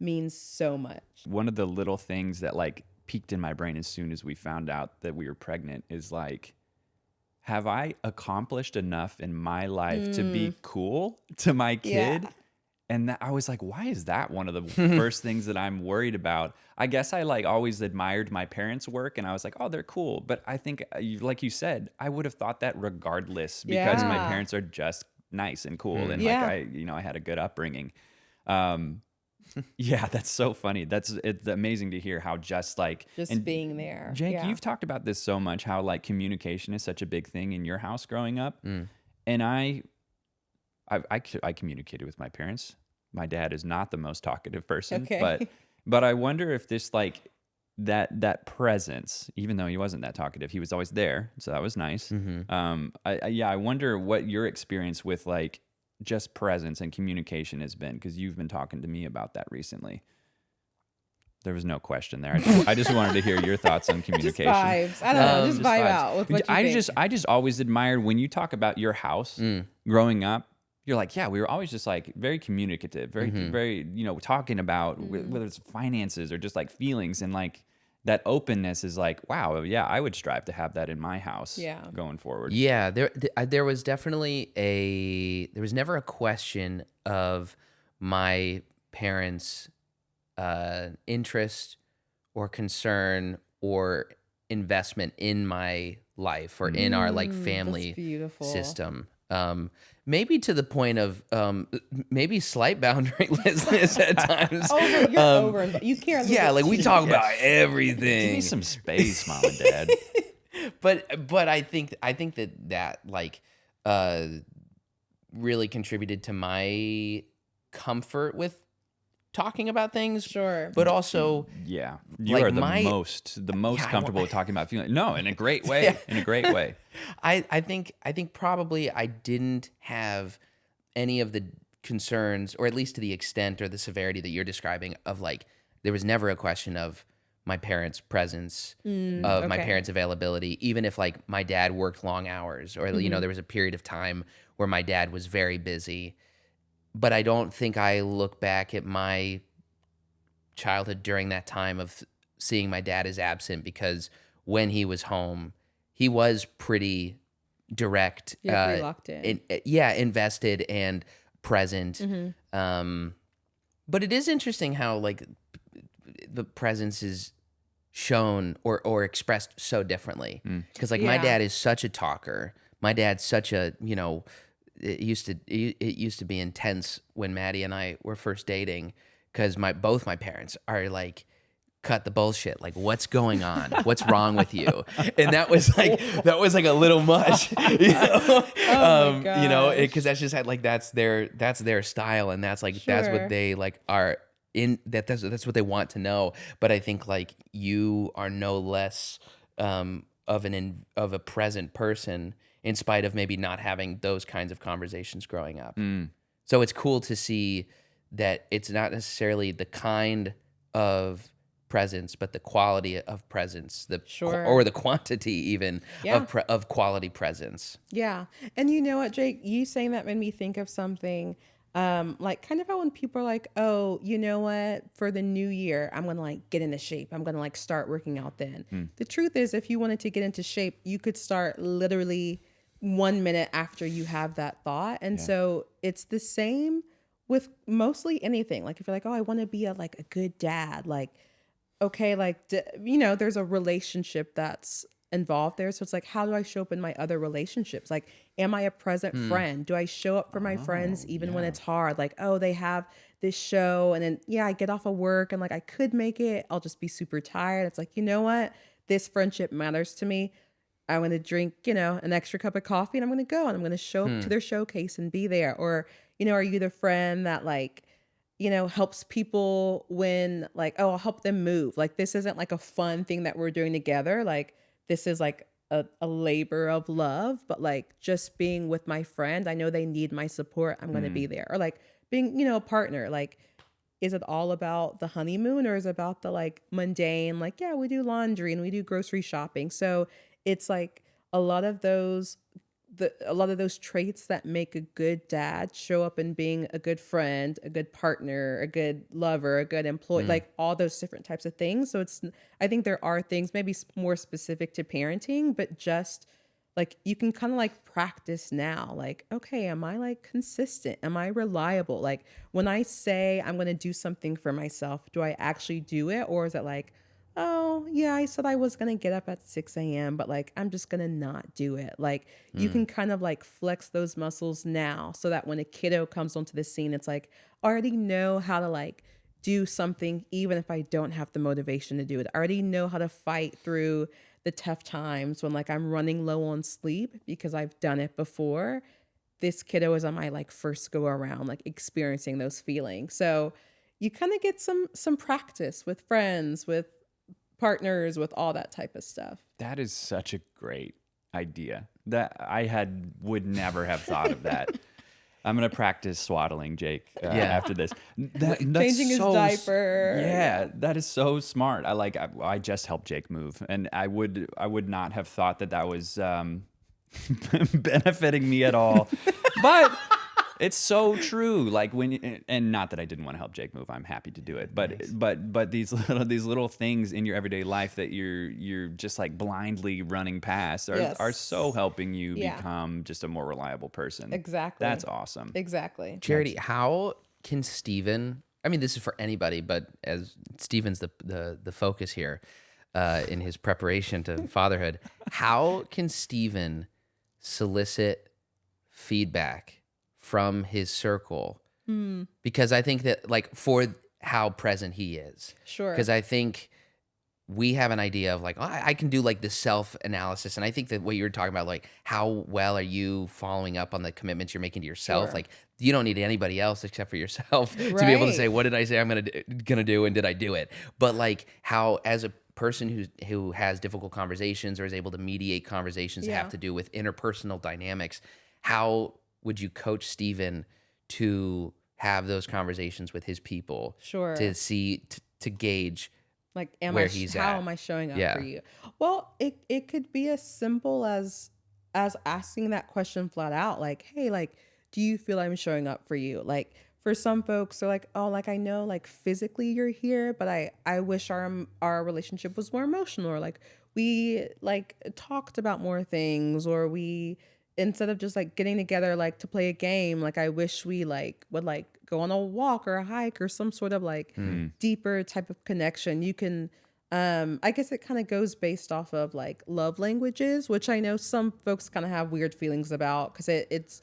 means so much. One of the little things that like peaked in my brain as soon as we found out that we were pregnant is like, have I accomplished enough in my life to be cool to my kid? Yeah. And I was like, why is that one of the first things that I'm worried about? I guess I like always admired my parents' work, and I was like, oh, they're cool. But I think, like you said, I would have thought that regardless, because my parents are just nice and cool, and like I had a good upbringing. Yeah, that's so funny. It's amazing to hear how just being there. Jake, Yeah. you've talked about this so much, how like communication is such a big thing in your house growing up, and I communicated with my parents. My dad is not the most talkative person, but I wonder if this like that presence, even though he wasn't that talkative, he was always there, so that was nice. I wonder what your experience with like just presence and communication has been, because you've been talking to me about that recently. There was no question there. I just wanted to hear your thoughts on communication. Just vibes. I don't know. Just vibe out with what you think. I just always admired when you talk about your house growing up. You're like, yeah, we were always just like very communicative, very, talking about whether it's finances or just like feelings, and like that openness is like, wow, yeah, I would strive to have that in my house going forward. Yeah, there was definitely there was never a question of my parents' interest or concern or investment in my life or in our like family system. Maybe to the point of maybe slight boundarylessness at times. You care. Yeah, like we talk about everything. Give me some space, mom and dad. But I think that like really contributed to my comfort with talking about things. Sure. But also, yeah, you like are the most comfortable with talking about feeling. No, in a great way. In a great way. I think probably I didn't have any of the concerns, or at least to the extent or the severity that you're describing, of like, there was never a question of my parents' presence, of my parents' availability, even if like my dad worked long hours, or, you know, there was a period of time where my dad was very busy. But I don't think I look back at my childhood during that time of seeing my dad as absent, because when he was home, he was pretty direct, pretty locked in. invested and present. But it is interesting how like the presence is shown or expressed so differently, because like my dad is such a talker. My dad's such a, you know, it used to be intense when Maddie and I were first dating, because both my parents are like, cut the bullshit. Like, what's going on? What's wrong with you? And that was like a little much, you know? You know, because that's just like, that's their style. And that's like, that's what they like are in, that's what they want to know. But I think like you are no less of a present person, in spite of maybe not having those kinds of conversations growing up. So it's cool to see that it's not necessarily the kind of presence, but the quality of presence, or the quantity even of quality presence. Yeah. And you know what, Jake, you saying that made me think of something, like kind of how when people are like, oh, you know what, for the new year, I'm going to like get into shape. I'm going to like start working out then. The truth is, if you wanted to get into shape, you could start literally 1 minute after you have that thought. And so it's the same with mostly anything. Like if you're like, oh, I want to be a good dad, like, okay, like, you know, there's a relationship that's involved there. So it's like, how do I show up in my other relationships? Like, am I a present friend? Do I show up for my friends even when it's hard? Like, oh, they have this show, and then, I get off of work and like, I could make it. I'll just be super tired. It's like, you know what? This friendship matters to me. I'm going to drink, you know, an extra cup of coffee, and I'm going to go and I'm going to show up to their showcase and be there. Or, you know, are you the friend that like, you know, helps people when like, oh, I'll help them move. Like, this isn't like a fun thing that we're doing together. Like, this is like a labor of love, but like just being with my friend, I know they need my support. I'm going to be there. Or like being, you know, a partner. Like, is it all about the honeymoon, or is it about the like mundane, like, we do laundry and we do grocery shopping. So it's like a lot of those traits that make a good dad show up in being a good friend, a good partner, a good lover, a good employee, like all those different types of things. So I think there are things maybe more specific to parenting, but just like you can kind of like practice now. Like, okay, am I like consistent? Am I reliable? Like when I say I'm going to do something for myself, do I actually do it? Or is it like, oh, yeah, I said I was going to get up at 6 a.m., but like, I'm just going to not do it. Like you can kind of like flex those muscles now, so that when a kiddo comes onto the scene, it's like, I already know how to like do something, even if I don't have the motivation to do it. I already know how to fight through the tough times when like I'm running low on sleep, because I've done it before. This kiddo is on my like first go around, like experiencing those feelings. So you kind of get some practice with friends, with partners, with all that type of stuff. That is such a great idea. That I would never have thought of that. I'm gonna practice swaddling Jake after this. That's changing his diaper. Yeah, that is so smart. I just helped Jake move, and I would not have thought that was benefiting me at all. But it's so true. Like and not that I didn't want to help Jake move. I'm happy to do it. But nice. but these little things in your everyday life that you're just like blindly running past are so helping you become just a more reliable person. Exactly. That's awesome. Exactly. Charity, how can Steven, I mean, this is for anybody, but as Steven's the focus here in his preparation to fatherhood, how can Steven solicit feedback from his circle? Because I think that like for how present he is. Sure. Because I think we have an idea of like, oh, I can do like the self-analysis. And I think that what you're talking about, like how well are you following up on the commitments you're making to yourself? Sure. Like you don't need anybody else except for yourself to be able to say, what did I say I'm gonna do, and did I do it? But like how, as a person who has difficult conversations or is able to mediate conversations that have to do with interpersonal dynamics, how would you coach Steven to have those conversations with his people. Sure. To see, to gauge Like, where he's how at. am I showing up Yeah. for you? Well, it could be as simple as asking that question flat out. Like, hey, like, do you feel I'm showing up for you? Like, for some folks, they're like, oh, like, I know, like, physically you're here, but I wish our relationship was more emotional, or like we like talked about more things, or we, instead of just like getting together like to play a game, like I wish we like would like go on a walk or a hike or some sort of like deeper type of connection. You can I guess it kind of goes based off of like love languages, which I know some folks kind of have weird feelings about, because it's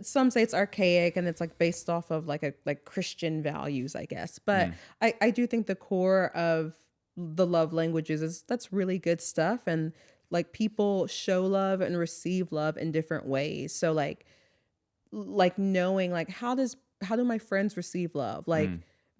some say it's archaic and it's like based off of like Christian values, I guess. But I do think the core of the love languages is that's really good stuff. And like people show love and receive love in different ways. So like knowing like how do my friends receive love? Like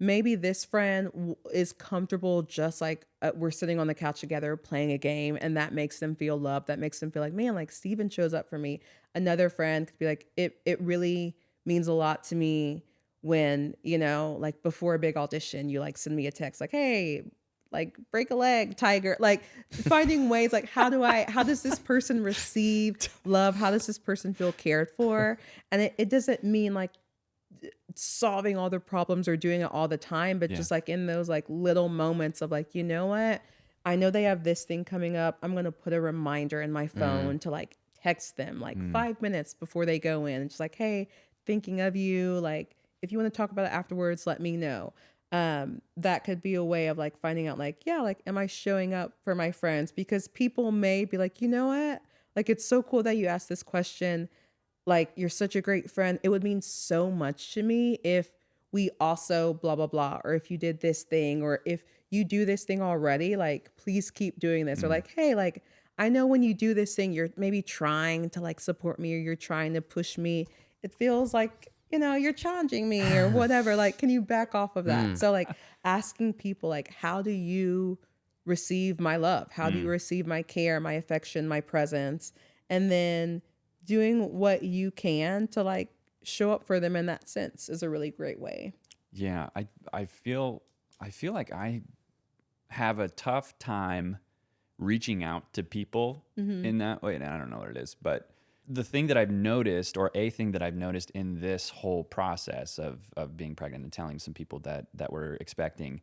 maybe this friend is comfortable just like we're sitting on the couch together playing a game, and that makes them feel loved. That makes them feel like, man, like Steven shows up for me. Another friend could be like, it really means a lot to me when, you know, like before a big audition, you like send me a text like, hey, like break a leg, tiger. Like finding ways like how does this person receive love? How does this person feel cared for? And it doesn't mean like solving all their problems or doing it all the time, but just like in those like little moments of like, you know what? I know they have this thing coming up. I'm going to put a reminder in my phone to like text them like 5 minutes before they go in. It's like, hey, thinking of you. Like, if you want to talk about it afterwards, let me know. That could be a way of like finding out like, yeah, like, am I showing up for my friends? Because people may be like, you know what? Like, it's so cool that you asked this question. Like, you're such a great friend. It would mean so much to me if we also blah, blah, blah, or if you did this thing, or if you do this thing already, like, please keep doing this. Or like, hey, like, I know when you do this thing, you're maybe trying to like support me, or you're trying to push me. It feels like, you know, you're challenging me or whatever. Like, can you back off of that? So like asking people like, how do you receive my love? How do you receive my care, my affection, my presence? And then doing what you can to like show up for them in that sense is a really great way. Yeah, I feel like I have a tough time reaching out to people in that way. And I don't know what it is, but the thing that I've noticed, or a thing that I've noticed in this whole process of being pregnant and telling some people that we're expecting,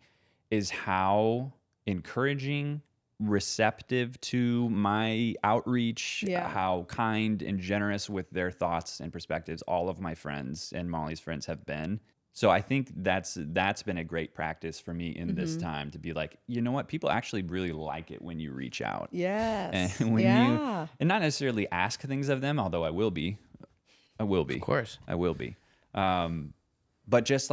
is how encouraging, receptive to my outreach, how kind and generous with their thoughts and perspectives all of my friends and Molly's friends have been. So I think that's been a great practice for me in this time, to be like, you know what, people actually really like it when you reach out. Yes. And when you, and not necessarily ask things of them, although I will be. Of course. I will be. But just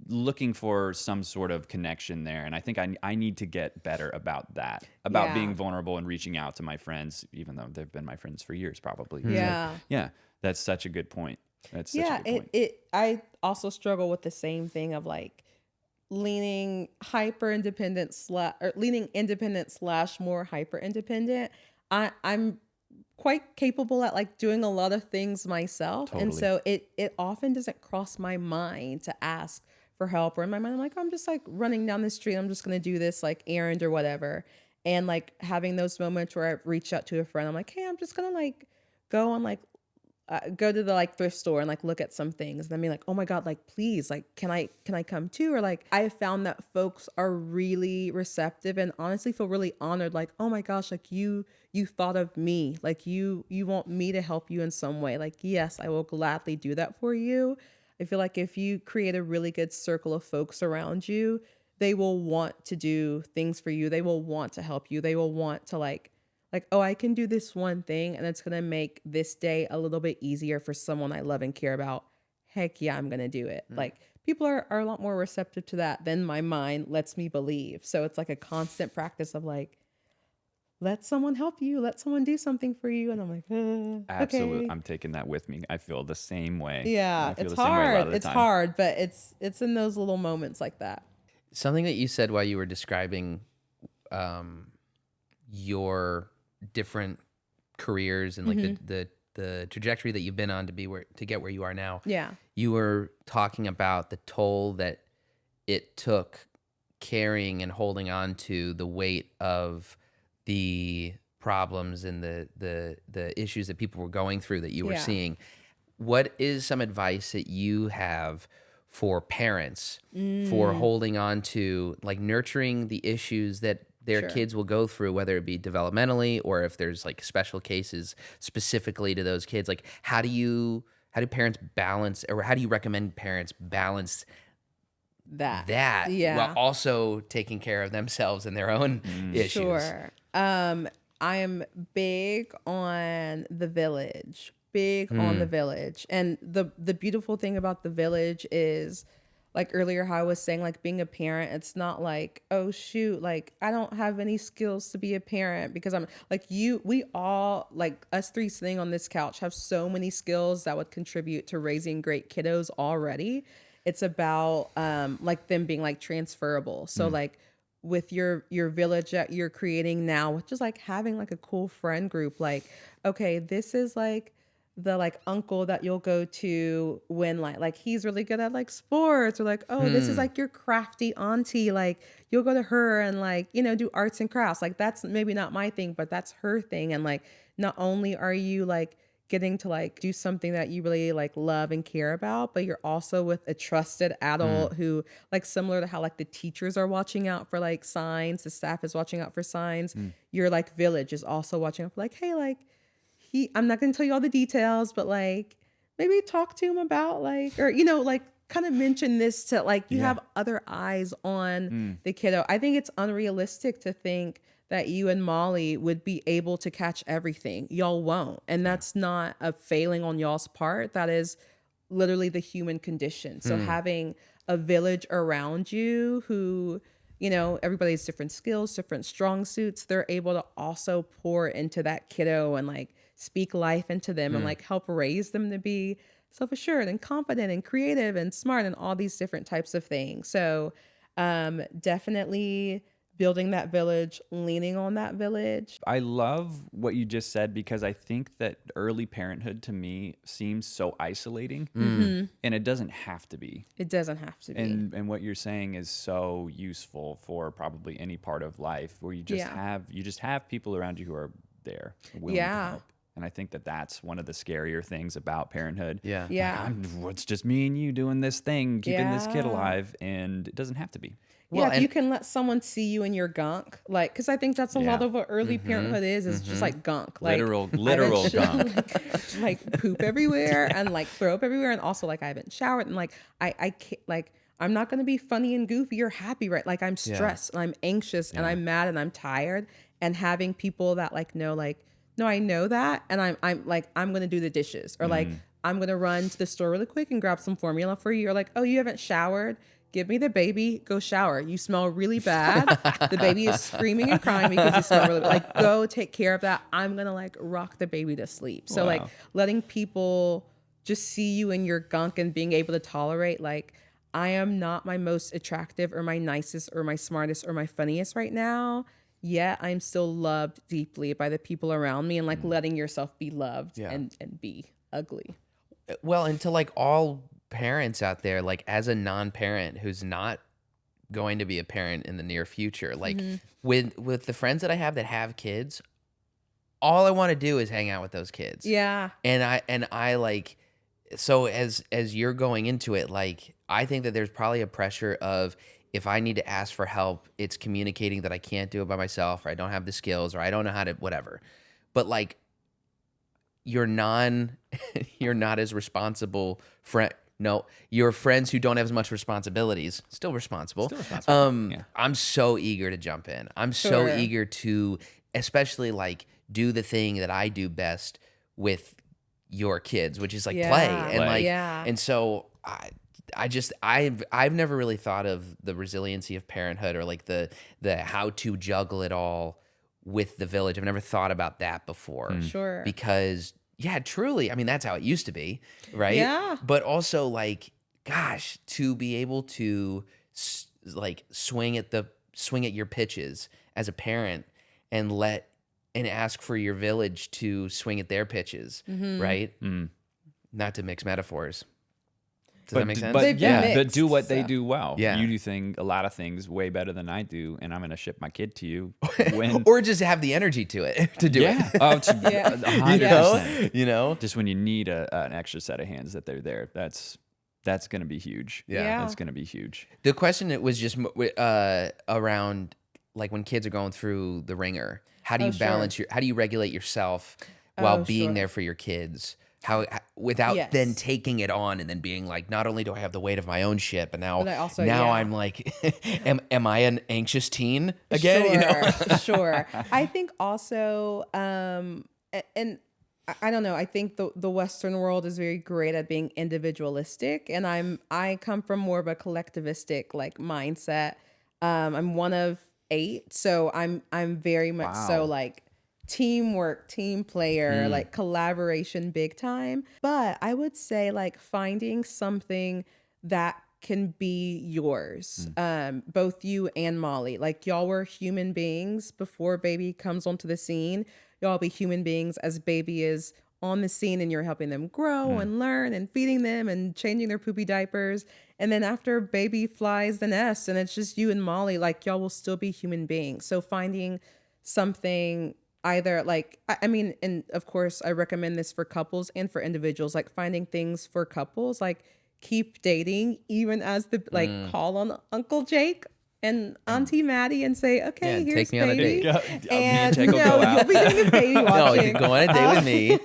looking for some sort of connection there. And I think I need to get better about that, about being vulnerable and reaching out to my friends, even though they've been my friends for years, probably. Yeah. So, yeah. That's such a good point. That's such a good point. I also struggle with the same thing of like leaning independent / more hyper independent. I'm quite capable at like doing a lot of things myself. Totally. And so it often doesn't cross my mind to ask for help, or in my mind, I'm like, I'm just like running down the street. I'm just going to do this like errand or whatever. And like having those moments where I reach out to a friend, I'm like, hey, I'm just going to like go on like, go to the like thrift store and like look at some things, and then be like, oh my God, like, please, like, can I come too? Or like, I have found that folks are really receptive and honestly feel really honored. Like, oh my gosh, like you thought of me, like you want me to help you in some way. Like, yes, I will gladly do that for you. I feel like if you create a really good circle of folks around you, they will want to do things for you. They will want to help you. They will want to like, oh, I can do this one thing and it's going to make this day a little bit easier for someone I love and care about. Heck yeah, I'm going to do it. Like, people are a lot more receptive to that than my mind lets me believe. So it's like a constant practice of like, let someone help you, let someone do something for you. And I'm like, Absolutely. okay. I'm taking that with me. I feel the same way. Yeah, I feel it's the same way a lot hard. of the It's time. hard, but it's in those little moments like that. Something that you said while you were describing your different careers and like the the trajectory that you've been on to get where you are now. Yeah. You were talking about the toll that it took carrying and holding on to the weight of the problems and the issues that people were going through that you were seeing. What is some advice that you have for parents for holding on to, like, nurturing the issues that their kids will go through, whether it be developmentally or if there's like special cases specifically to those kids? Like, how do parents balance, or how do you recommend parents balance that while also taking care of themselves and their own issues? Sure. I am big on the village. On the village. And the beautiful thing about the village is, like earlier how I was saying, like being a parent, it's not like, oh shoot, like I don't have any skills to be a parent, because I'm like we all, like us three sitting on this couch, have so many skills that would contribute to raising great kiddos already. It's about like them being like transferable. So like with your village that you're creating now, which is like having like a cool friend group, like, okay, this is like the like uncle that you'll go to when like he's really good at like sports, or like, oh, this is like your crafty auntie, like you'll go to her and like, you know, do arts and crafts. Like that's maybe not my thing, but that's her thing. And like, not only are you like getting to like do something that you really like love and care about, but you're also with a trusted adult who, like, similar to how like the teachers are watching out for like signs, the staff is watching out for signs, your like village is also watching out for like, hey, like I'm not going to tell you all the details, but like maybe talk to him about like, or, you know, like kind of mention this to like, you have other eyes on the kiddo. I think it's unrealistic to think that you and Molly would be able to catch everything. Y'all won't. And that's not a failing on y'all's part. That is literally the human condition. So having a village around you who, you know, everybody's different skills, different strong suits, they're able to also pour into that kiddo and like speak life into them and like help raise them to be self-assured and confident and creative and smart and all these different types of things. So definitely building that village, leaning on that village. I love what you just said, because I think that early parenthood to me seems so isolating, and it doesn't have to be. It doesn't have to be. And what you're saying is so useful for probably any part of life where you just have people around you who are there, willing to help. And I think that that's one of the scarier things about parenthood. Yeah. Like, it's just me and you doing this thing, keeping this kid alive, and it doesn't have to be. Well, if you can let someone see you in your gunk, like, because I think that's a lot of what early parenthood is just like gunk, like literal gunk, like poop everywhere and like throw up everywhere, and also like I haven't showered, and like I can't, like I'm not gonna be funny and goofy or happy, right? Like I'm stressed and I'm anxious and I'm mad and I'm tired, and having people that like know, like, no, I know that, and I'm like, I'm gonna do the dishes, or like I'm gonna run to the store really quick and grab some formula for you, or like, oh, you haven't showered. Give me the baby, go shower. You smell really bad. The baby is screaming and crying because you smell really bad. Like, go take care of that. I'm going to like rock the baby to sleep. So like letting people just see you in your gunk and being able to tolerate, like, I am not my most attractive or my nicest or my smartest or my funniest right now. Yet I'm still loved deeply by the people around me, and like letting yourself be loved and be ugly. Well, and to like all parents out there, like as a non-parent who's not going to be a parent in the near future, like with the friends that I have that have kids, all I want to do is hang out with those kids. Yeah. And I like, so as you're going into it, like I think that there's probably a pressure of, if I need to ask for help, it's communicating that I can't do it by myself, or I don't have the skills, or I don't know how to whatever. But like you're not as responsible friend. No, your friends who don't have as much responsibilities, still responsible. I'm so eager to jump in. I'm so eager to, especially like do the thing that I do best with your kids, which is like play. And like, and so I've never really thought of the resiliency of parenthood, or like the how to juggle it all with the village. I've never thought about that before. Sure. Because truly, I mean, that's how it used to be, right? Yeah. But also, like, gosh, to be able to like swing at your pitches as a parent and and ask for your village to swing at their pitches, right? Not to mix metaphors. Does that make sense? But yeah, mixed, but do what they so. do well. Yeah. You do a lot of things way better than I do, and I'm going to ship my kid to you when. Or just have the energy to it to do it. Oh, Yeah. 100%. You know? Just when you need an extra set of hands that they're there. That's going to be huge. Yeah. That's going to be huge. The question that was just around like when kids are going through the ringer, how do you balance how do you regulate yourself while being there for your kids? How without then taking it on and then being like, not only do I have the weight of my own shit, but now I'm like, am I an anxious teen again? Sure, You know? Sure. I think also, and I don't know. I think the Western world is very great at being individualistic, and I come from more of a collectivistic like mindset. I'm one of 8, so I'm very much so like teamwork, team player, like collaboration big time. But I would say like finding something that can be yours, both you and Molly. Like y'all were human beings before baby comes onto the scene. Y'all be human beings as baby is on the scene, and you're helping them grow and learn and feeding them and changing their poopy diapers. And then after baby flies the nest and it's just you and Molly, like y'all will still be human beings. So finding something either like, I mean, and of course I recommend this for couples and for individuals, like finding things for couples, like keep dating, even as the, like call on Uncle Jake and Auntie Maddie and say, okay, here's take me on a baby. date. And you'll be doing a baby watching. No, you can go on a date with me.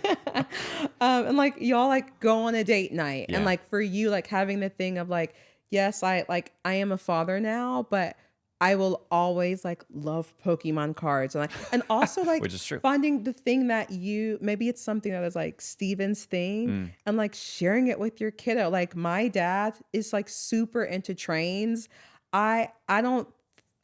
And like y'all like go on a date night. And like for you, like having the thing of like, yes, I am a father now, but I will always like love Pokemon cards and also like Which is true. finding the thing that maybe it's something that is like Steven's thing and like sharing it with your kiddo. Like my dad is like super into trains. I don't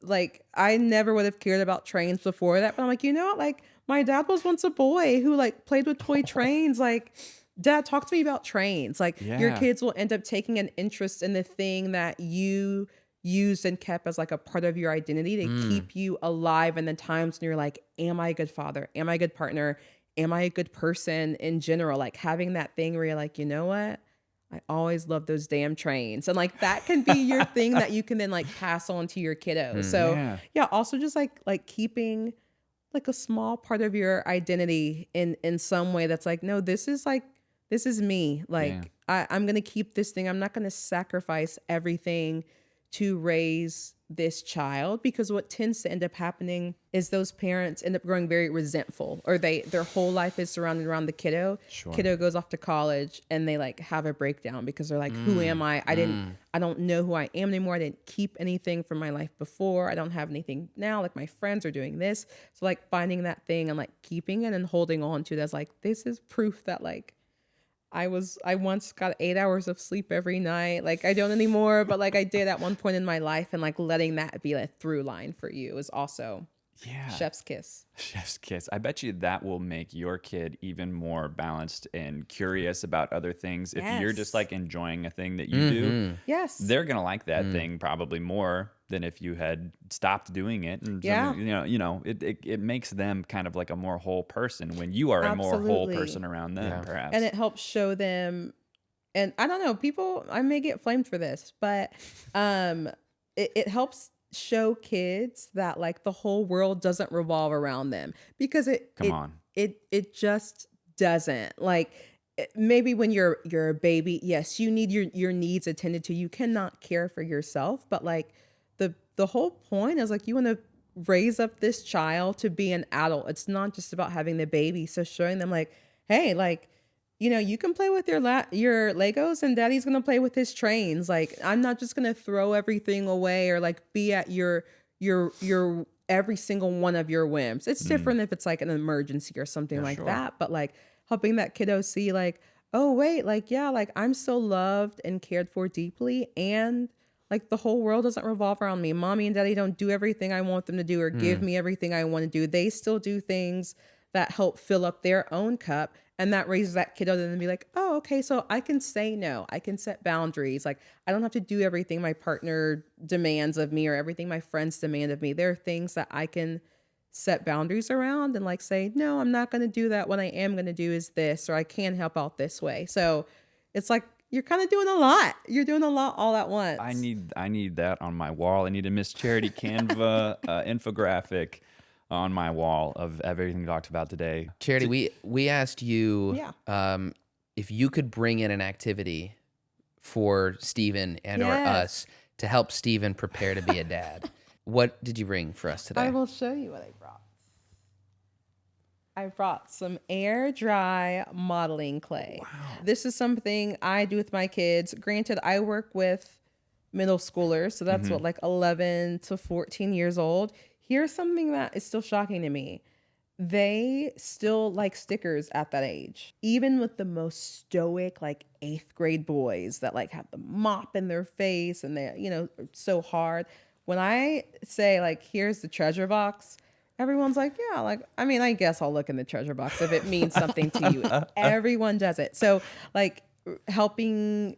like, I never would have cared about trains before that, but I'm like, you know what? Like my dad was once a boy who like played with toy trains. Like Dad, talk to me about trains. Like your kids will end up taking an interest in the thing that you used and kept as like a part of your identity to keep you alive in the times when you're like, am I a good father? Am I a good partner? Am I a good person in general? Like having that thing where you're like, you know what? I always love those damn trains. And like that can be your thing that you can then like pass on to your kiddo. So also just like keeping like a small part of your identity in some way that's like, no, this is me. Like I'm going to keep this thing. I'm not going to sacrifice everything to raise this child, because what tends to end up happening is those parents end up growing very resentful, or their whole life is surrounded around the kiddo. Kiddo goes off to college and they like have a breakdown because they're like, who am I? I don't know who I am anymore. I didn't keep anything from my life before. I don't have anything now. Like my friends are doing this. So like finding that thing and like keeping it and holding on to it as like, this is proof that like I once got 8 hours of sleep every night. Like I don't anymore, but like I did at one point in my life, and like letting that be a through line for you is also chef's kiss. Chef's kiss. I bet you that will make your kid even more balanced and curious about other things. If you're just like enjoying a thing that you do, they're gonna like that thing probably more than if you had stopped doing it. And it makes them kind of like a more whole person when you are a more whole person around them, perhaps. And it helps show them. And I don't know, people, I may get flamed for this, but it helps show kids that like the whole world doesn't revolve around them, because it just doesn't. Like maybe when you're a baby, yes, you need your needs attended to. You cannot care for yourself, but like the whole point is like you want to raise up this child to be an adult. It's not just about having the baby. So showing them like, hey, like, you know, you can play with your Legos and daddy's going to play with his trains. Like, I'm not just going to throw everything away or like be at your every single one of your whims. It's different if it's like an emergency or something like that. But like helping that kiddo see like, oh wait, like, like I'm still loved and cared for deeply. And like the whole world doesn't revolve around me. Mommy and daddy don't do everything I want them to do or give me everything I want to do. They still do things that help fill up their own cup. And that raises that kiddo to then be like, oh, okay, so I can say no. I can set boundaries. Like, I don't have to do everything my partner demands of me or everything my friends demand of me. There are things that I can set boundaries around and like say, no, I'm not going to do that. What I am going to do is this, or I can help out this way. So it's like you're kind of doing a lot. You're doing a lot all at once. I need that on my wall. I need a Miss Charity Canva infographic on my wall of everything we talked about today. Charity, we asked you Yeah. if you could bring in an activity for Steven and or us to help Steven prepare to be a dad. What did you bring for us today? I will show you what I brought. I brought some air dry modeling clay. Wow. This is something I do with my kids. Granted, I work with middle schoolers, so that's what, like 11 to 14 years old. Here's something that is still shocking to me. They still like stickers at that age. Even with the most stoic, like 8th grade boys that like have the mop in their face and they, you know, are so hard. When I say like, here's the treasure box, everyone's like, yeah, like, I mean, I guess I'll look in the treasure box if it means something to you. Everyone does it. So like helping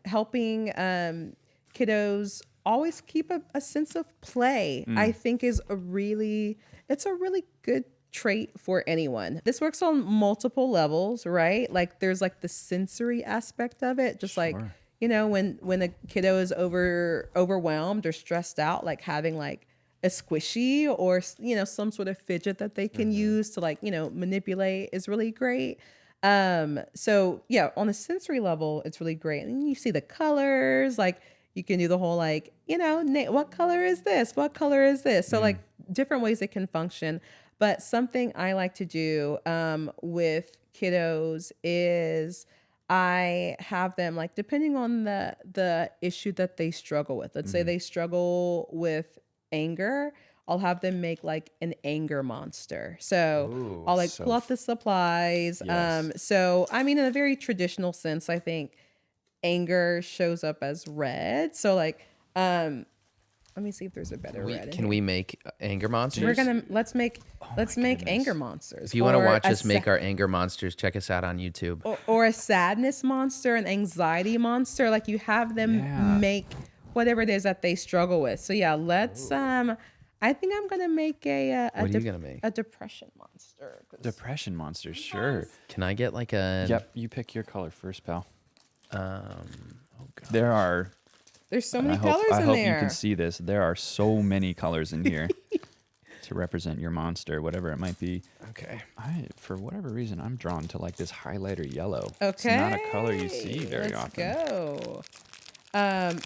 kiddos always keep a sense of play, I think is it's a really good trait for anyone. This works on multiple levels, right? Like there's like the sensory aspect of it, just like, you know, when a kiddo is overwhelmed or stressed out, like having like a squishy or, you know, some sort of fidget that they can use to like, you know, manipulate is really great. So yeah, on a sensory level, it's really great. And you see the colors, like you can do the whole like, you know, what color is this? What color is this? So like different ways it can function. But something I like to do with kiddos is I have them like, depending on the issue that they struggle with. Let's say they struggle with anger. I'll have them make like an anger monster. So I'll like pull out the supplies. Yes. So I mean, in a very traditional sense, I think anger shows up as red. So like, let me see if there's a better red. Can we make anger monsters? Let's make anger monsters. If you want to watch us make our anger monsters, check us out on YouTube. Or a sadness monster, an anxiety monster. Like you have them make whatever it is that they struggle with. So yeah, let's. I think I'm gonna make what are you gonna make? A depression monster. Depression monster, sure. Can I get like a? Yep, you pick your color first, pal. Oh God. There's so many colors in there. I hope you can see this. There are so many colors in here to represent your monster, whatever it might be. Okay. For whatever reason, I'm drawn to like this highlighter yellow. Okay. It's not a color you see very often. Let's go.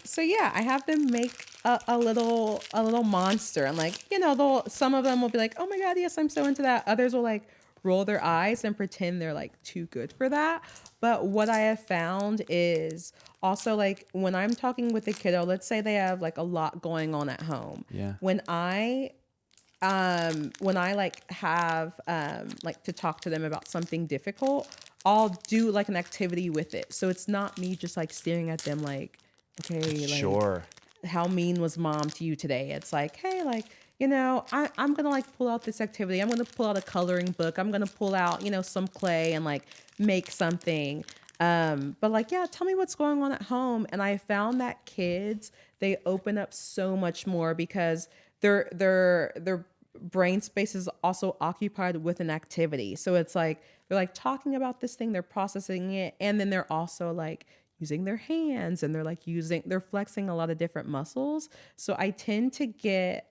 So yeah, I have them make a little monster, and like, you know, some of them will be like, oh my God, yes, I'm so into that. Others will like roll their eyes and pretend they're like too good for that. But what I have found is also like when I'm talking with a kiddo, let's say they have like a lot going on at home. Yeah. When I like have like to talk to them about something difficult, I'll do like an activity with it. So it's not me just like staring at them like, okay, like, sure, how mean was mom to you today? It's like, hey, like, you know, I'm going to like pull out this activity. I'm going to pull out a coloring book. I'm going to pull out, you know, some clay and like make something. But like, yeah, tell me what's going on at home. And I found that kids, they open up so much more because their brain space is also occupied with an activity. So it's like, they're like talking about this thing, they're processing it. And then they're also like using their hands and they're flexing a lot of different muscles. So I tend to get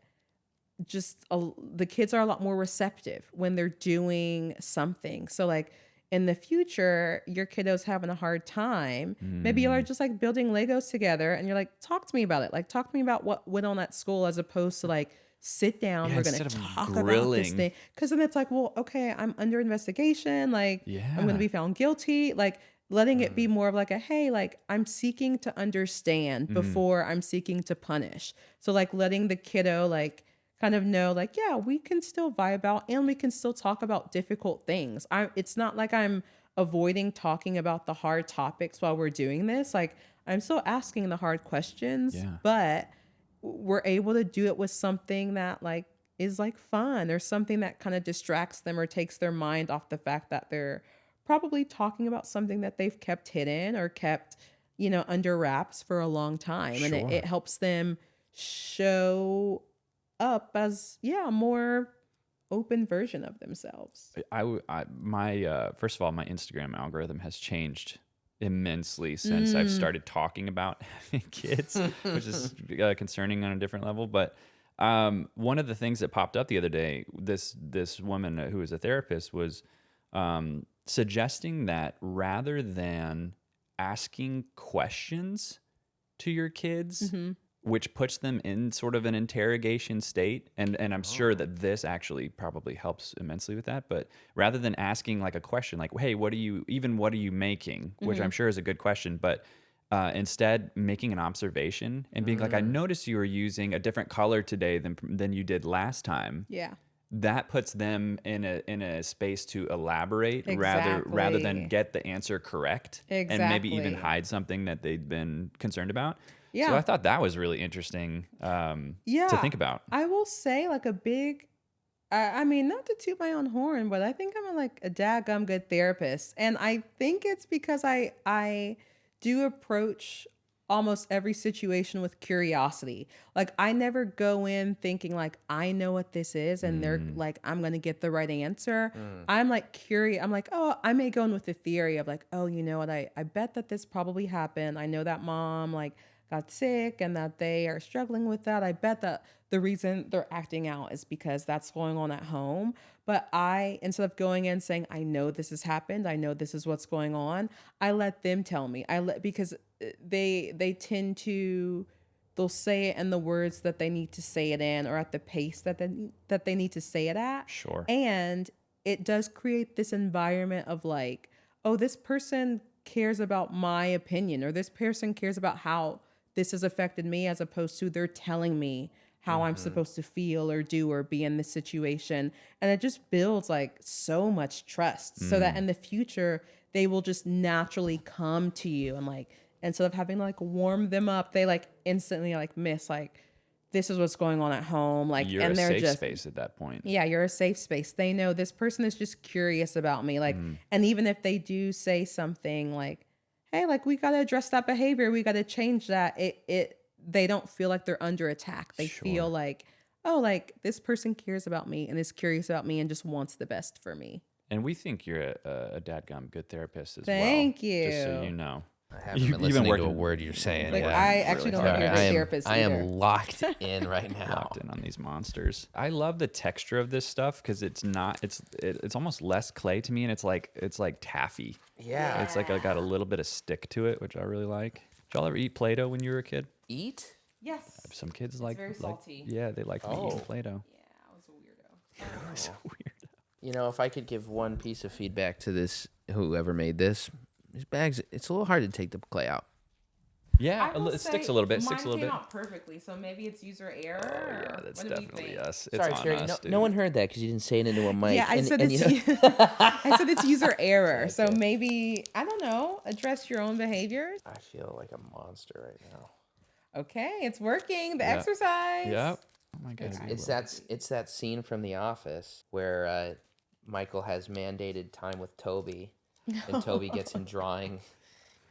the kids are a lot more receptive when they're doing something. So like in the future, your kiddo's having a hard time. Maybe you're just like building Legos together and you're like, talk to me about it. Like talk to me about what went on at school, as opposed to like, sit down, we're going to talk about this thing. Because then it's like, well, okay, I'm under investigation. Like I'm going to be found guilty. Like letting it be more of like a, hey, like I'm seeking to understand before I'm seeking to punish. So like letting the kiddo like kind of know like, yeah, we can still vibe out and we can still talk about difficult things. It's not like I'm avoiding talking about the hard topics while we're doing this. Like I'm still asking the hard questions, but we're able to do it with something that like is like fun or something that kind of distracts them or takes their mind off the fact that they're probably talking about something that they've kept hidden or kept, you know, under wraps for a long time. And it helps them show up as, more open version of themselves. First of all, my Instagram algorithm has changed immensely since I've started talking about having kids, which is concerning on a different level. But one of the things that popped up the other day, this woman who is a therapist was suggesting that rather than asking questions to your kids, which puts them in sort of an interrogation state, and I'm sure that this actually probably helps immensely with that, but rather than asking like a question like, hey, what are you making, which I'm sure is a good question, but instead making an observation and being like, I noticed you were using a different color today than you did last time. Yeah. That puts them in a space to elaborate rather than get the answer correct and maybe even hide something that they'd been concerned about. Yeah. So I thought that was really interesting to think about. I will say like I mean, not to toot my own horn, but I think I'm a daggum good therapist. And I think it's because I do approach almost every situation with curiosity. Like I never go in thinking like I know what this is and they're like I'm going to get the right answer. I'm like curious. I'm like, "Oh, I may go in with the theory of like, oh, you know what? I bet that this probably happened. I know that mom like got sick and that they are struggling with that. I bet that the reason they're acting out is because that's going on at home." But instead of going in saying, I know this has happened, I know this is what's going on, I let them tell me. Because they tend to, they'll say it in the words that they need to say it in or at the pace that they need to say it at. Sure. And it does create this environment of like, oh, this person cares about my opinion, or this person cares about how this has affected me, as opposed to they're telling me how I'm supposed to feel or do or be in this situation. And it just builds like so much trust so that in the future, they will just naturally come to you and like, instead of having to like warm them up, they like instantly like miss like, this is what's going on at home. Like, you're and a they're safe just space at that point. Yeah, you're a safe space. They know this person is just curious about me. Like, and even if they do say something like, hey, like we got to address that behavior, we got to change that, they don't feel like they're under attack. They feel like, oh, like this person cares about me and is curious about me and just wants the best for me. And we think you're a dadgum good therapist as Thank well. you. Just so you know. I haven't been listening to a word you're saying. Like yeah. I actually don't think you're a good therapist I either. am locked in right now. Locked in on these monsters. I love the texture of this stuff because it's almost less clay to me, and it's like taffy. Yeah. It's like I got a little bit of stick to it, which I really like. Did y'all ever eat Play-Doh when you were a kid? Eat? Yes. Some kids very salty. Yeah, they like eating Play-Doh. Yeah, I was a weirdo. I was a weirdo. You know, if I could give one piece of feedback to whoever made these bags, it's a little hard to take the clay out. Yeah, it sticks a little bit. Mine came out perfectly, so maybe it's user error. Oh, yeah, that's definitely us. It's Sorry, on Terry. us, dude. No one heard that because you didn't say it into a mic. Yeah, I said it's user error. So maybe, I don't know, address your own behaviors. I feel like a monster right now. Okay, it's working. The exercise. Yep. Oh my God. It's that scene from The Office where Michael has mandated time with Toby, and Toby gets him drawing.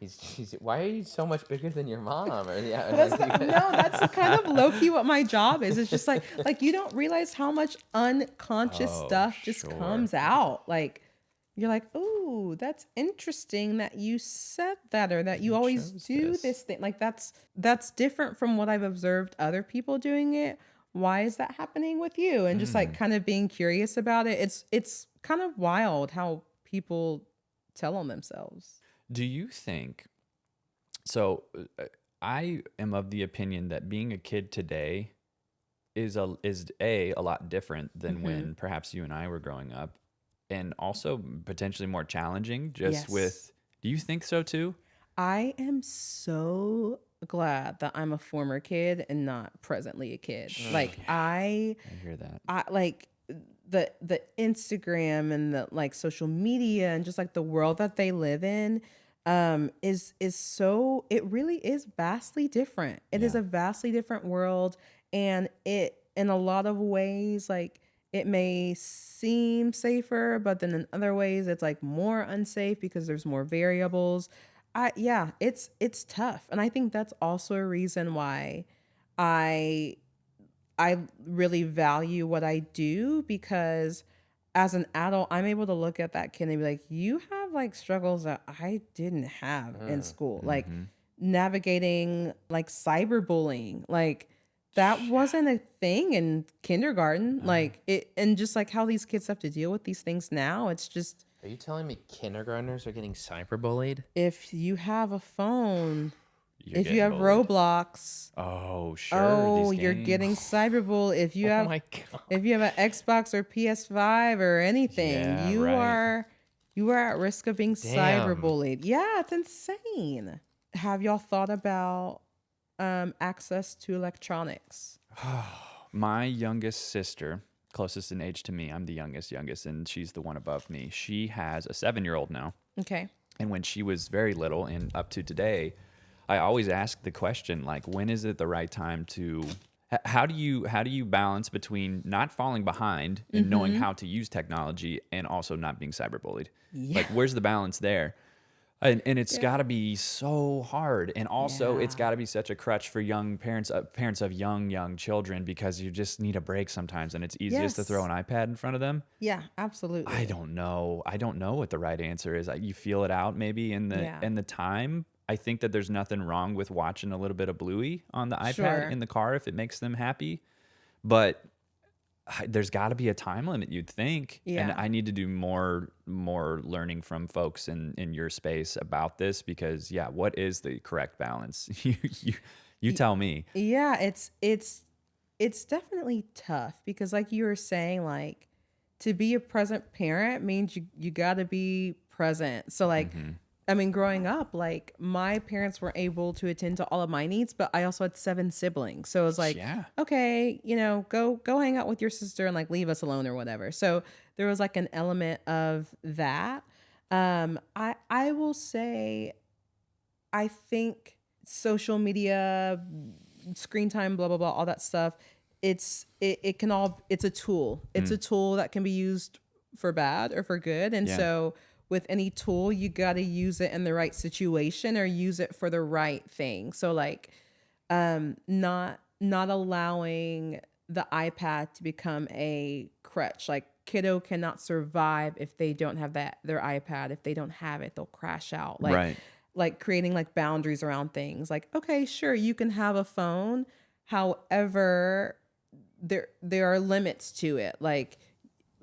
He's why are you so much bigger than your mom? Or, That's kind of low key what my job is. It's just like you don't realize how much unconscious stuff just comes out. Like you're like, oh, that's interesting that you said that, or that you always do this thing. Like that's different from what I've observed other people doing it. Why is that happening with you? And just like kind of being curious about it. It's kind of wild how people tell on themselves. Do you think so? I am of the opinion that being a kid today is a lot different than when perhaps you and I were growing up, and also potentially more challenging. Do you think so too? I am so glad that I'm a former kid and not presently a kid. Like I hear that. I like the Instagram and the like social media and just like the world that they live in is so, it really is vastly different. It is a vastly different world, and it in a lot of ways like it may seem safer, but then in other ways it's like more unsafe because there's more variables. It's tough. And I think that's also a reason why I I really value what I do because as an adult, I'm able to look at that kid and be like, you have like struggles that I didn't have in school. Like navigating like cyberbullying, like that wasn't a thing in kindergarten. Like it, and just like how these kids have to deal with these things now, it's just. Are you telling me kindergartners are getting cyberbullied? If you have a phone, You're if you getting have bullied. Roblox, Oh, sure. oh, these you're games. getting cyberbullied. If you Oh have my God. if you have an Xbox or PS5 or anything, Yeah, you right. are at risk of being Damn. cyberbullied. Yeah, it's insane. Have y'all thought about access to electronics? My youngest sister, closest in age to me, I'm the youngest, and she's the one above me. She has a 7-year-old now. Okay. And when she was very little and up to today, I always ask the question, like, when is it the right time to how do you balance between not falling behind and knowing how to use technology and also not being cyberbullied? Yeah. Like, where's the balance there? And it's got to be so hard, and also it's Yeah. got to be such a crutch for young parents of young children, because you just need a break sometimes, and it's easiest to Yes. throw an iPad in front of them. Yeah, absolutely. I don't know what the right answer is. You feel it out maybe in the time. I think that there's nothing wrong with watching a little bit of Bluey on the iPad Sure. in the car if it makes them happy, but there's got to be a time limit, you'd think. And Yeah. I need to do more learning from folks in your space about this, because what is the correct balance? You tell me. Yeah, it's definitely tough because like you were saying, like to be a present parent means you got to be present. So like I mean, growing up, like my parents were able to attend to all of my needs, but I also had 7 siblings. So it was like, Yeah. okay, go hang out with your sister and like leave us alone or whatever. So there was like an element of that. I will say, I think social media, screen time, blah blah blah, all that stuff. It's a tool. It's a tool that can be used for bad or for good, and Yeah. so with any tool, you got to use it in the right situation or use it for the right thing. So like, not allowing the iPad to become a crutch. Like kiddo cannot survive if they don't have their iPad. If they don't have it, they'll crash out. Like, Right. like creating like boundaries around things. Like, okay, sure, you can have a phone. However, there are limits to it. Like,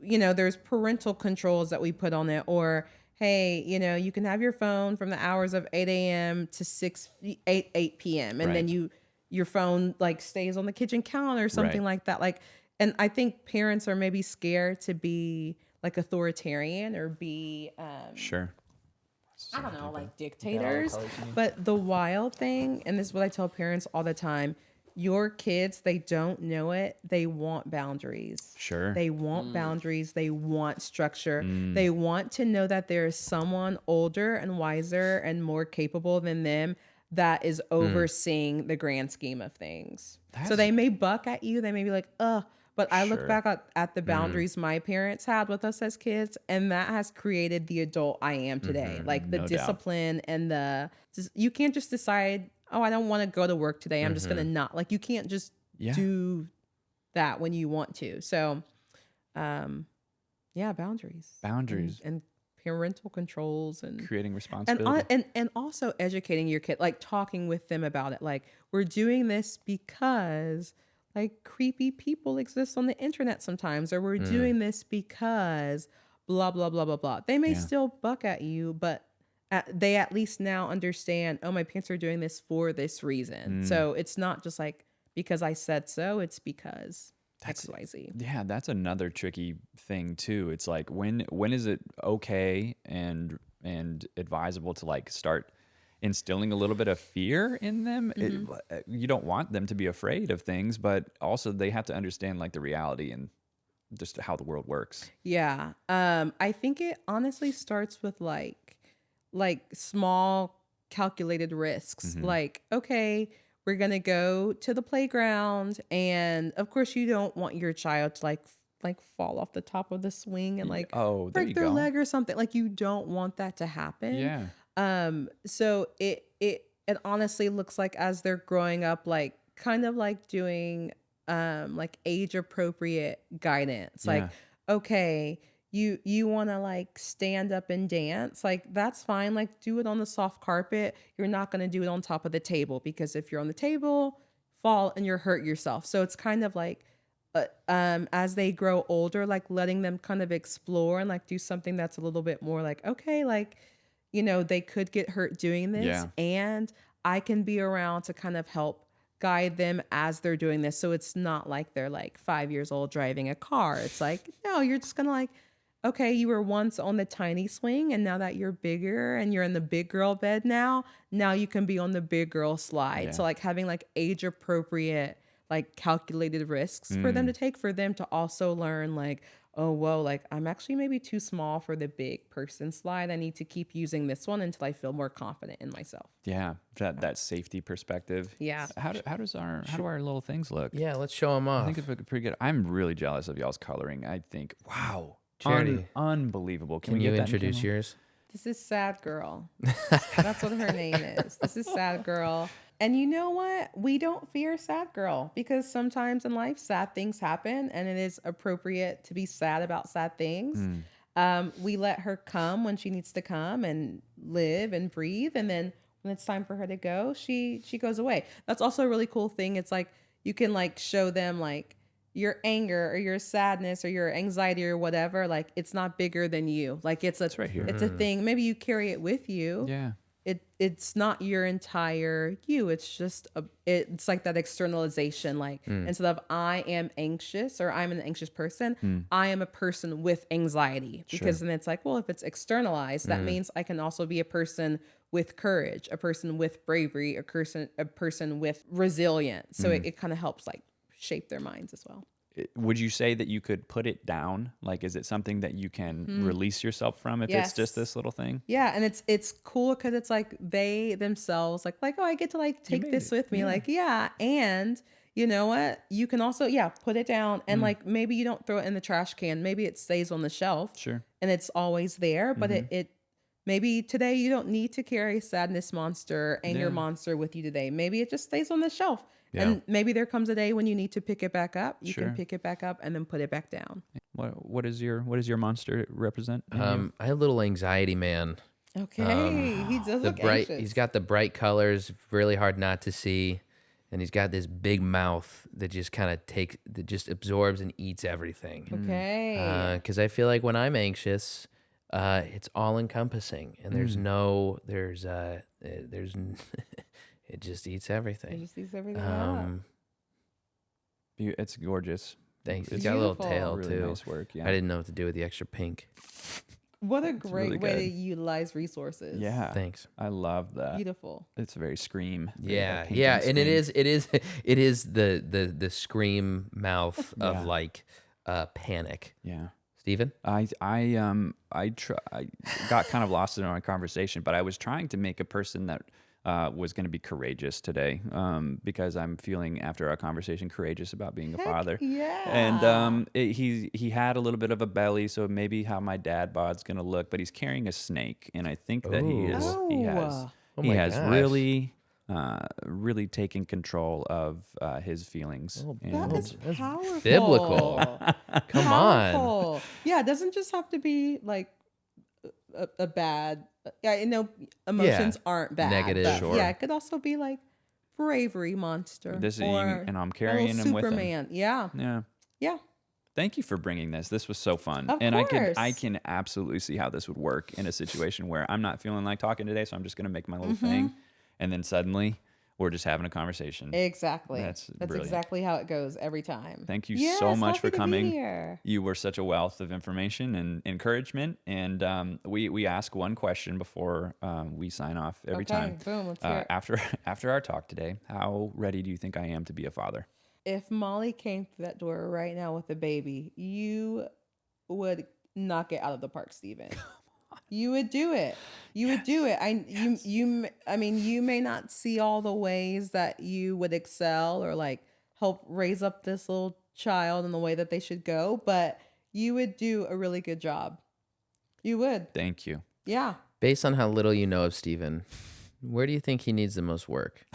there's parental controls that we put on it, or hey, you can have your phone from the hours of 8 a.m. to 8 p.m. And then Right. your phone like stays on the kitchen counter or something Right. like that. Like, and I think parents are maybe scared to be like authoritarian or be Sure. I don't know, like dictators. But the wild thing, and this is what I tell parents all the time, your kids, they don't know it. They want boundaries. Sure. They want boundaries. They want structure. They want to know that there is someone older and wiser and more capable than them that is overseeing the grand scheme of things. So they may buck at you. They may be like, ugh. But I look Sure. back at the boundaries my parents had with us as kids, and that has created the adult I am today. Like the No doubt. discipline and you can't just decide, oh, I don't want to go to work today. I'm just going to not. Like you can't just Yeah. do that when you want to. So, boundaries. Boundaries. And parental controls and Creating responsibility. and also educating your kid, like talking with them about it. Like, we're doing this because like creepy people exist on the internet sometimes, or we're doing this because blah blah blah blah blah. They may still buck at you, but they at least now understand, oh, my parents are doing this for this reason. So it's not just like because I said so, it's because XYZ. Yeah, that's another tricky thing too. It's like when is it okay and advisable to like start instilling a little bit of fear in them? You don't want them to be afraid of things, but also they have to understand like the reality and just how the world works. Yeah. I think it honestly starts with like small calculated risks. Like, okay, we're going to go to the playground, and of course you don't want your child to like fall off the top of the swing and like Oh, there you break their go. leg or something. Like you don't want that to happen. Yeah. So it honestly looks like as they're growing up, like kind of like doing like age appropriate guidance. Like, Yeah. okay, you want to like stand up and dance, like that's fine, like do it on the soft carpet. You're not going to do it on top of the table, because if you're on the table, fall and you're hurt yourself. So it's kind of like as they grow older, like letting them kind of explore and like do something that's a little bit more like, okay, like, you know, they could get hurt doing this. Yeah. And I can be around to kind of help guide them as they're doing this. So it's not like they're like 5 years old driving a car. It's like, no, you're just gonna like, okay, you were once on the tiny swing, and now that you're bigger and you're in the big girl bed now you can be on the big girl slide. Yeah. So like having like age appropriate, like calculated risks for them to take, for them to also learn like, oh, whoa, like I'm actually maybe too small for the big person slide. I need to keep using this one until I feel more confident in myself. Yeah, that safety perspective. Yeah. How do our little things look? Yeah, let's show them off. I think it's pretty good. I'm really jealous of y'all's coloring. I think, wow, Charity. Unbelievable. Can we you get that introduce camera? yours? This is Sad Girl. That's what her name is. This is Sad Girl. And you know what? We don't fear Sad Girl, because sometimes in life, sad things happen, and it is appropriate to be sad about sad things. We let her come when she needs to come and live and breathe. And then when it's time for her to go, she goes away. That's also a really cool thing. It's like you can like show them like your anger or your sadness or your anxiety or whatever. Like it's not bigger than you. Like it's right here. It's a thing. Maybe you carry it with you. Yeah. It's not your entire you. It's just it's like that externalization. Like instead of I am anxious or I'm an anxious person, I am a person with anxiety. Because then it's like, well, if it's externalized, that means I can also be a person with courage, a person with bravery, a person with resilience. So it kind of helps like shape their minds as well. Would you say that you could put it down? Like, is it something that you can release yourself from if it's just this little thing? Yeah, and it's cool because it's like they themselves like oh, I get to like take this with me. Like, yeah, and you know what? You can also put it down, and like maybe you don't throw it in the trash can. Maybe it stays on the shelf. Sure. And it's always there, but it maybe today you don't need to carry sadness monster, anger monster with you today. Maybe it just stays on the shelf. Yeah. And maybe there comes a day when you need to pick it back up. You can pick it back up and then put it back down. What does your monster represent? I have a little anxiety man. Okay, he does look anxious. He's got the bright colors, really hard not to see, and he's got this big mouth that just kind of that just absorbs and eats everything. Okay. Because I feel like when I'm anxious, it's all encompassing, and there's it just eats everything. It just eats everything up. It's gorgeous. Thanks. It's He's got a little beautiful. tail Really too. nice work. Yeah. I didn't know what to do with the extra pink. What a great really way good. to utilize resources. Yeah. Thanks. I love that. Beautiful. It's very Scream. Yeah, Pink yeah, and Scream. it is the scream mouth of Yeah. like panic. Yeah. Steven? I got kind of lost in our conversation, but I was trying to make a person that was going to be courageous today, because I'm feeling after our conversation courageous about being a father. Yeah. And he had a little bit of a belly, so maybe how my dad bod's going to look, but he's carrying a snake, and I think that he has Oh he my has gosh. really taken control of his feelings. That is powerful. biblical. Come on. Powerful. Yeah, it doesn't just have to be like a bad. Yeah, you know, emotions aren't bad. Negative. but Sure. Yeah, it could also be like bravery monster. And I'm or carrying him with him. Superman. Yeah. Yeah. Yeah. Thank you for bringing this. This was so fun. Of and course. I can absolutely see how this would work in a situation where I'm not feeling like talking today, so I'm just going to make my little thing. And then suddenly we're just having a conversation. Exactly. That's brilliant. exactly how it goes every time. Thank you Yes, so much happy for to be coming. here. You were such a wealth of information and encouragement. And we ask one question before we sign off every time. Boom, let's hear it. After our talk today, how ready do you think I am to be a father? If Molly came through that door right now with a baby, you would knock it out of the park, Steven. You would do it. You would do it. I mean, you may not see all the ways that you would excel or like help raise up this little child in the way that they should go, but you would do a really good job. You would. Thank you. Yeah. Based on how little you know of Steven, where do you think he needs the most work?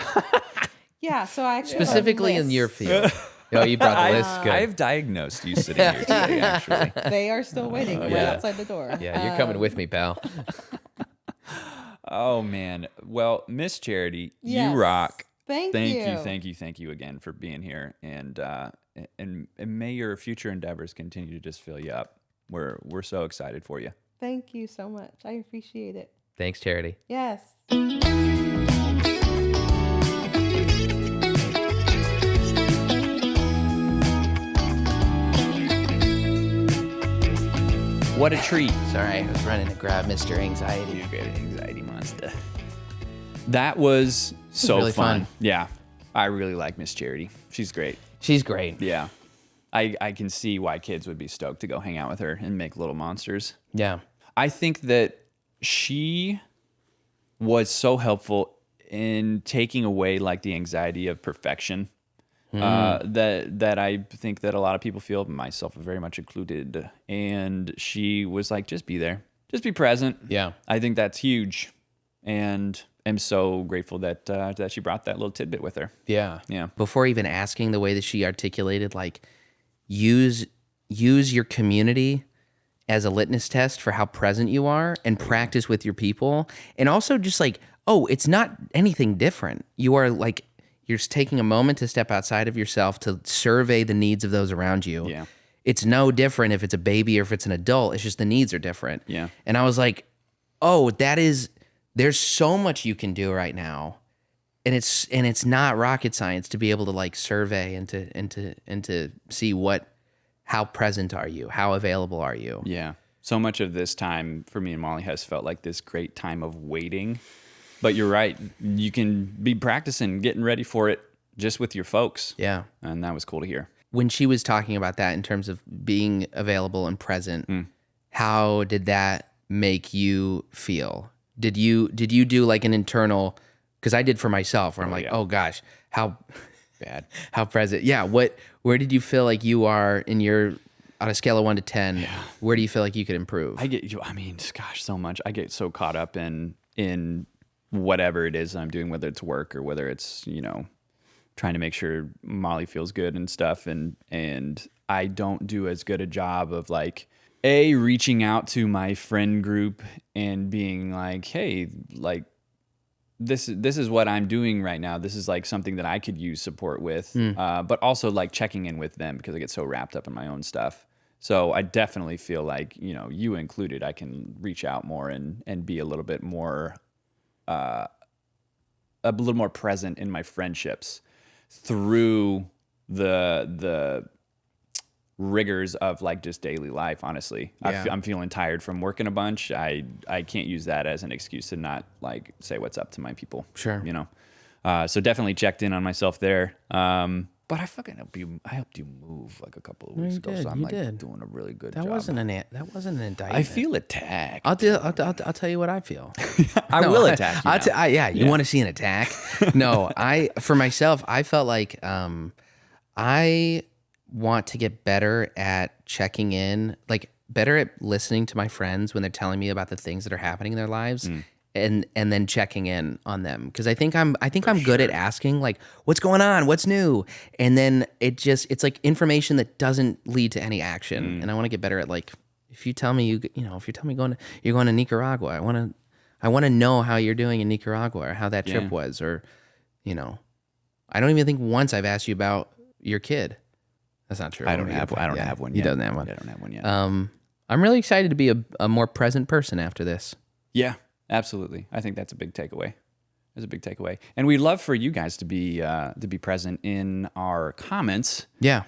Yeah. So I actually have a Specifically in your list. field. Oh, you brought the list. Good. I've diagnosed you sitting here today, actually. They are still waiting right outside the door. Yeah, you're coming with me, pal. Oh man. Well, Miss Charity, Yes. you rock. Thank you. Thank you again for being here, and may your future endeavors continue to just fill you up. We're so excited for you. Thank you so much. I appreciate it. Thanks, Charity. Yes. What a treat. Sorry, I was running to grab Mr. Anxiety. You great anxiety monster. That was so really fun. fun. Yeah. I really like Miss Charity. She's great. She's great. Yeah. I can see why kids would be stoked to go hang out with her and make little monsters. Yeah. I think that she was so helpful in taking away like the anxiety of perfection. That I think that a lot of people feel, myself very much included. And she was like, just be there, just be present. Yeah. I think that's huge, and am so grateful that she brought that little tidbit with her. Yeah. Yeah. Before even asking, the way that she articulated, like, use your community as a litmus test for how present you are, and practice with your people. And also just like, oh, it's not anything different. You are like, you're just taking a moment to step outside of yourself to survey the needs of those around you. Yeah. It's no different if it's a baby or if it's an adult. It's just the needs are different. Yeah. And I was like, oh, there's so much you can do right now. And it's not rocket science to be able to like survey and to see how present are you? How available are you? Yeah. So much of this time for me and Molly has felt like this great time of waiting. But you're right. You can be practicing, getting ready for it just with your folks. Yeah. And that was cool to hear. When she was talking about that in terms of being available and present, how did that make you feel? Did you do like an internal, because I did for myself, where I'm like, yeah. oh gosh, how Bad. how present. Yeah. Where did you feel like you are in your, on a scale of 1 to 10, where do you feel like you could improve? Gosh, so much. I get so caught up in whatever it is I'm doing, whether it's work or whether it's, trying to make sure Molly feels good and stuff. And I don't do as good a job of like, reaching out to my friend group and being like, hey, like, this is what I'm doing right now. This is like something that I could use support with, but also like checking in with them because I get so wrapped up in my own stuff. So I definitely feel like, you included, I can reach out more and be a little bit more, present in my friendships through the rigors of like just daily life. Honestly, Yeah. I'm feeling tired from working a bunch. I can't use that as an excuse to not like say what's up to my people. Sure. So definitely checked in on myself there. But I helped you move like a couple of weeks ago. did, So I'm you like did. doing a really good That job. wasn't an indictment. I feel attacked. I'll tell you what I feel. I will attack you. now. You want to see an attack? No, for myself, I felt like I want to get better at checking in, like better at listening to my friends when they're telling me about the things that are happening in their lives. And then checking in on them, because I think I'm good at asking like, what's going on, what's new, and then it's like information that doesn't lead to any action. And I want to get better at like, if you tell me you're going to Nicaragua, I want to know how you're doing in Nicaragua or how that trip was, or I don't even think once I've asked you about your kid. That's not true. I don't have one yet. He doesn't have one. I don't have one yet. I'm really excited to be a more present person after this. Yeah. Absolutely. I think that's a big takeaway. That's a big takeaway. And we'd love for you guys to be present in our comments. Yeah.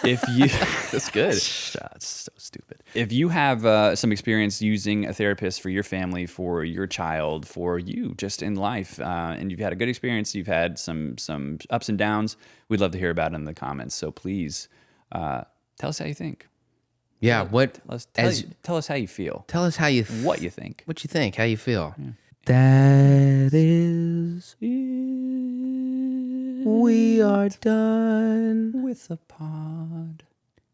If you That's good. That's so stupid. If you have some experience using a therapist for your family, for your child, for you just in life, and you've had a good experience, you've had some ups and downs, we'd love to hear about it in the comments. So please tell us how you think. Yeah. Tell us how you feel. Tell us how you What you think. What you think? How you feel? Yeah. That is we are done with the pod.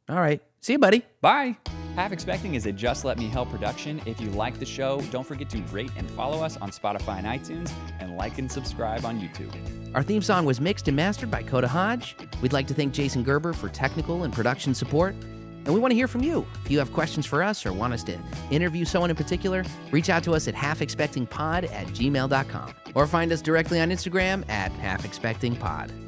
All right. See you, buddy. Bye. Half Expecting is a Just Let Me Help production. If you like the show, don't forget to rate and follow us on Spotify and iTunes, and like and subscribe on YouTube. Our theme song was mixed and mastered by Coda Hodge. We'd like to thank Jason Gerber for technical and production support. And we want to hear from you. If you have questions for us or want us to interview someone in particular, reach out to us at halfexpectingpod@gmail.com or find us directly on Instagram at halfexpectingpod.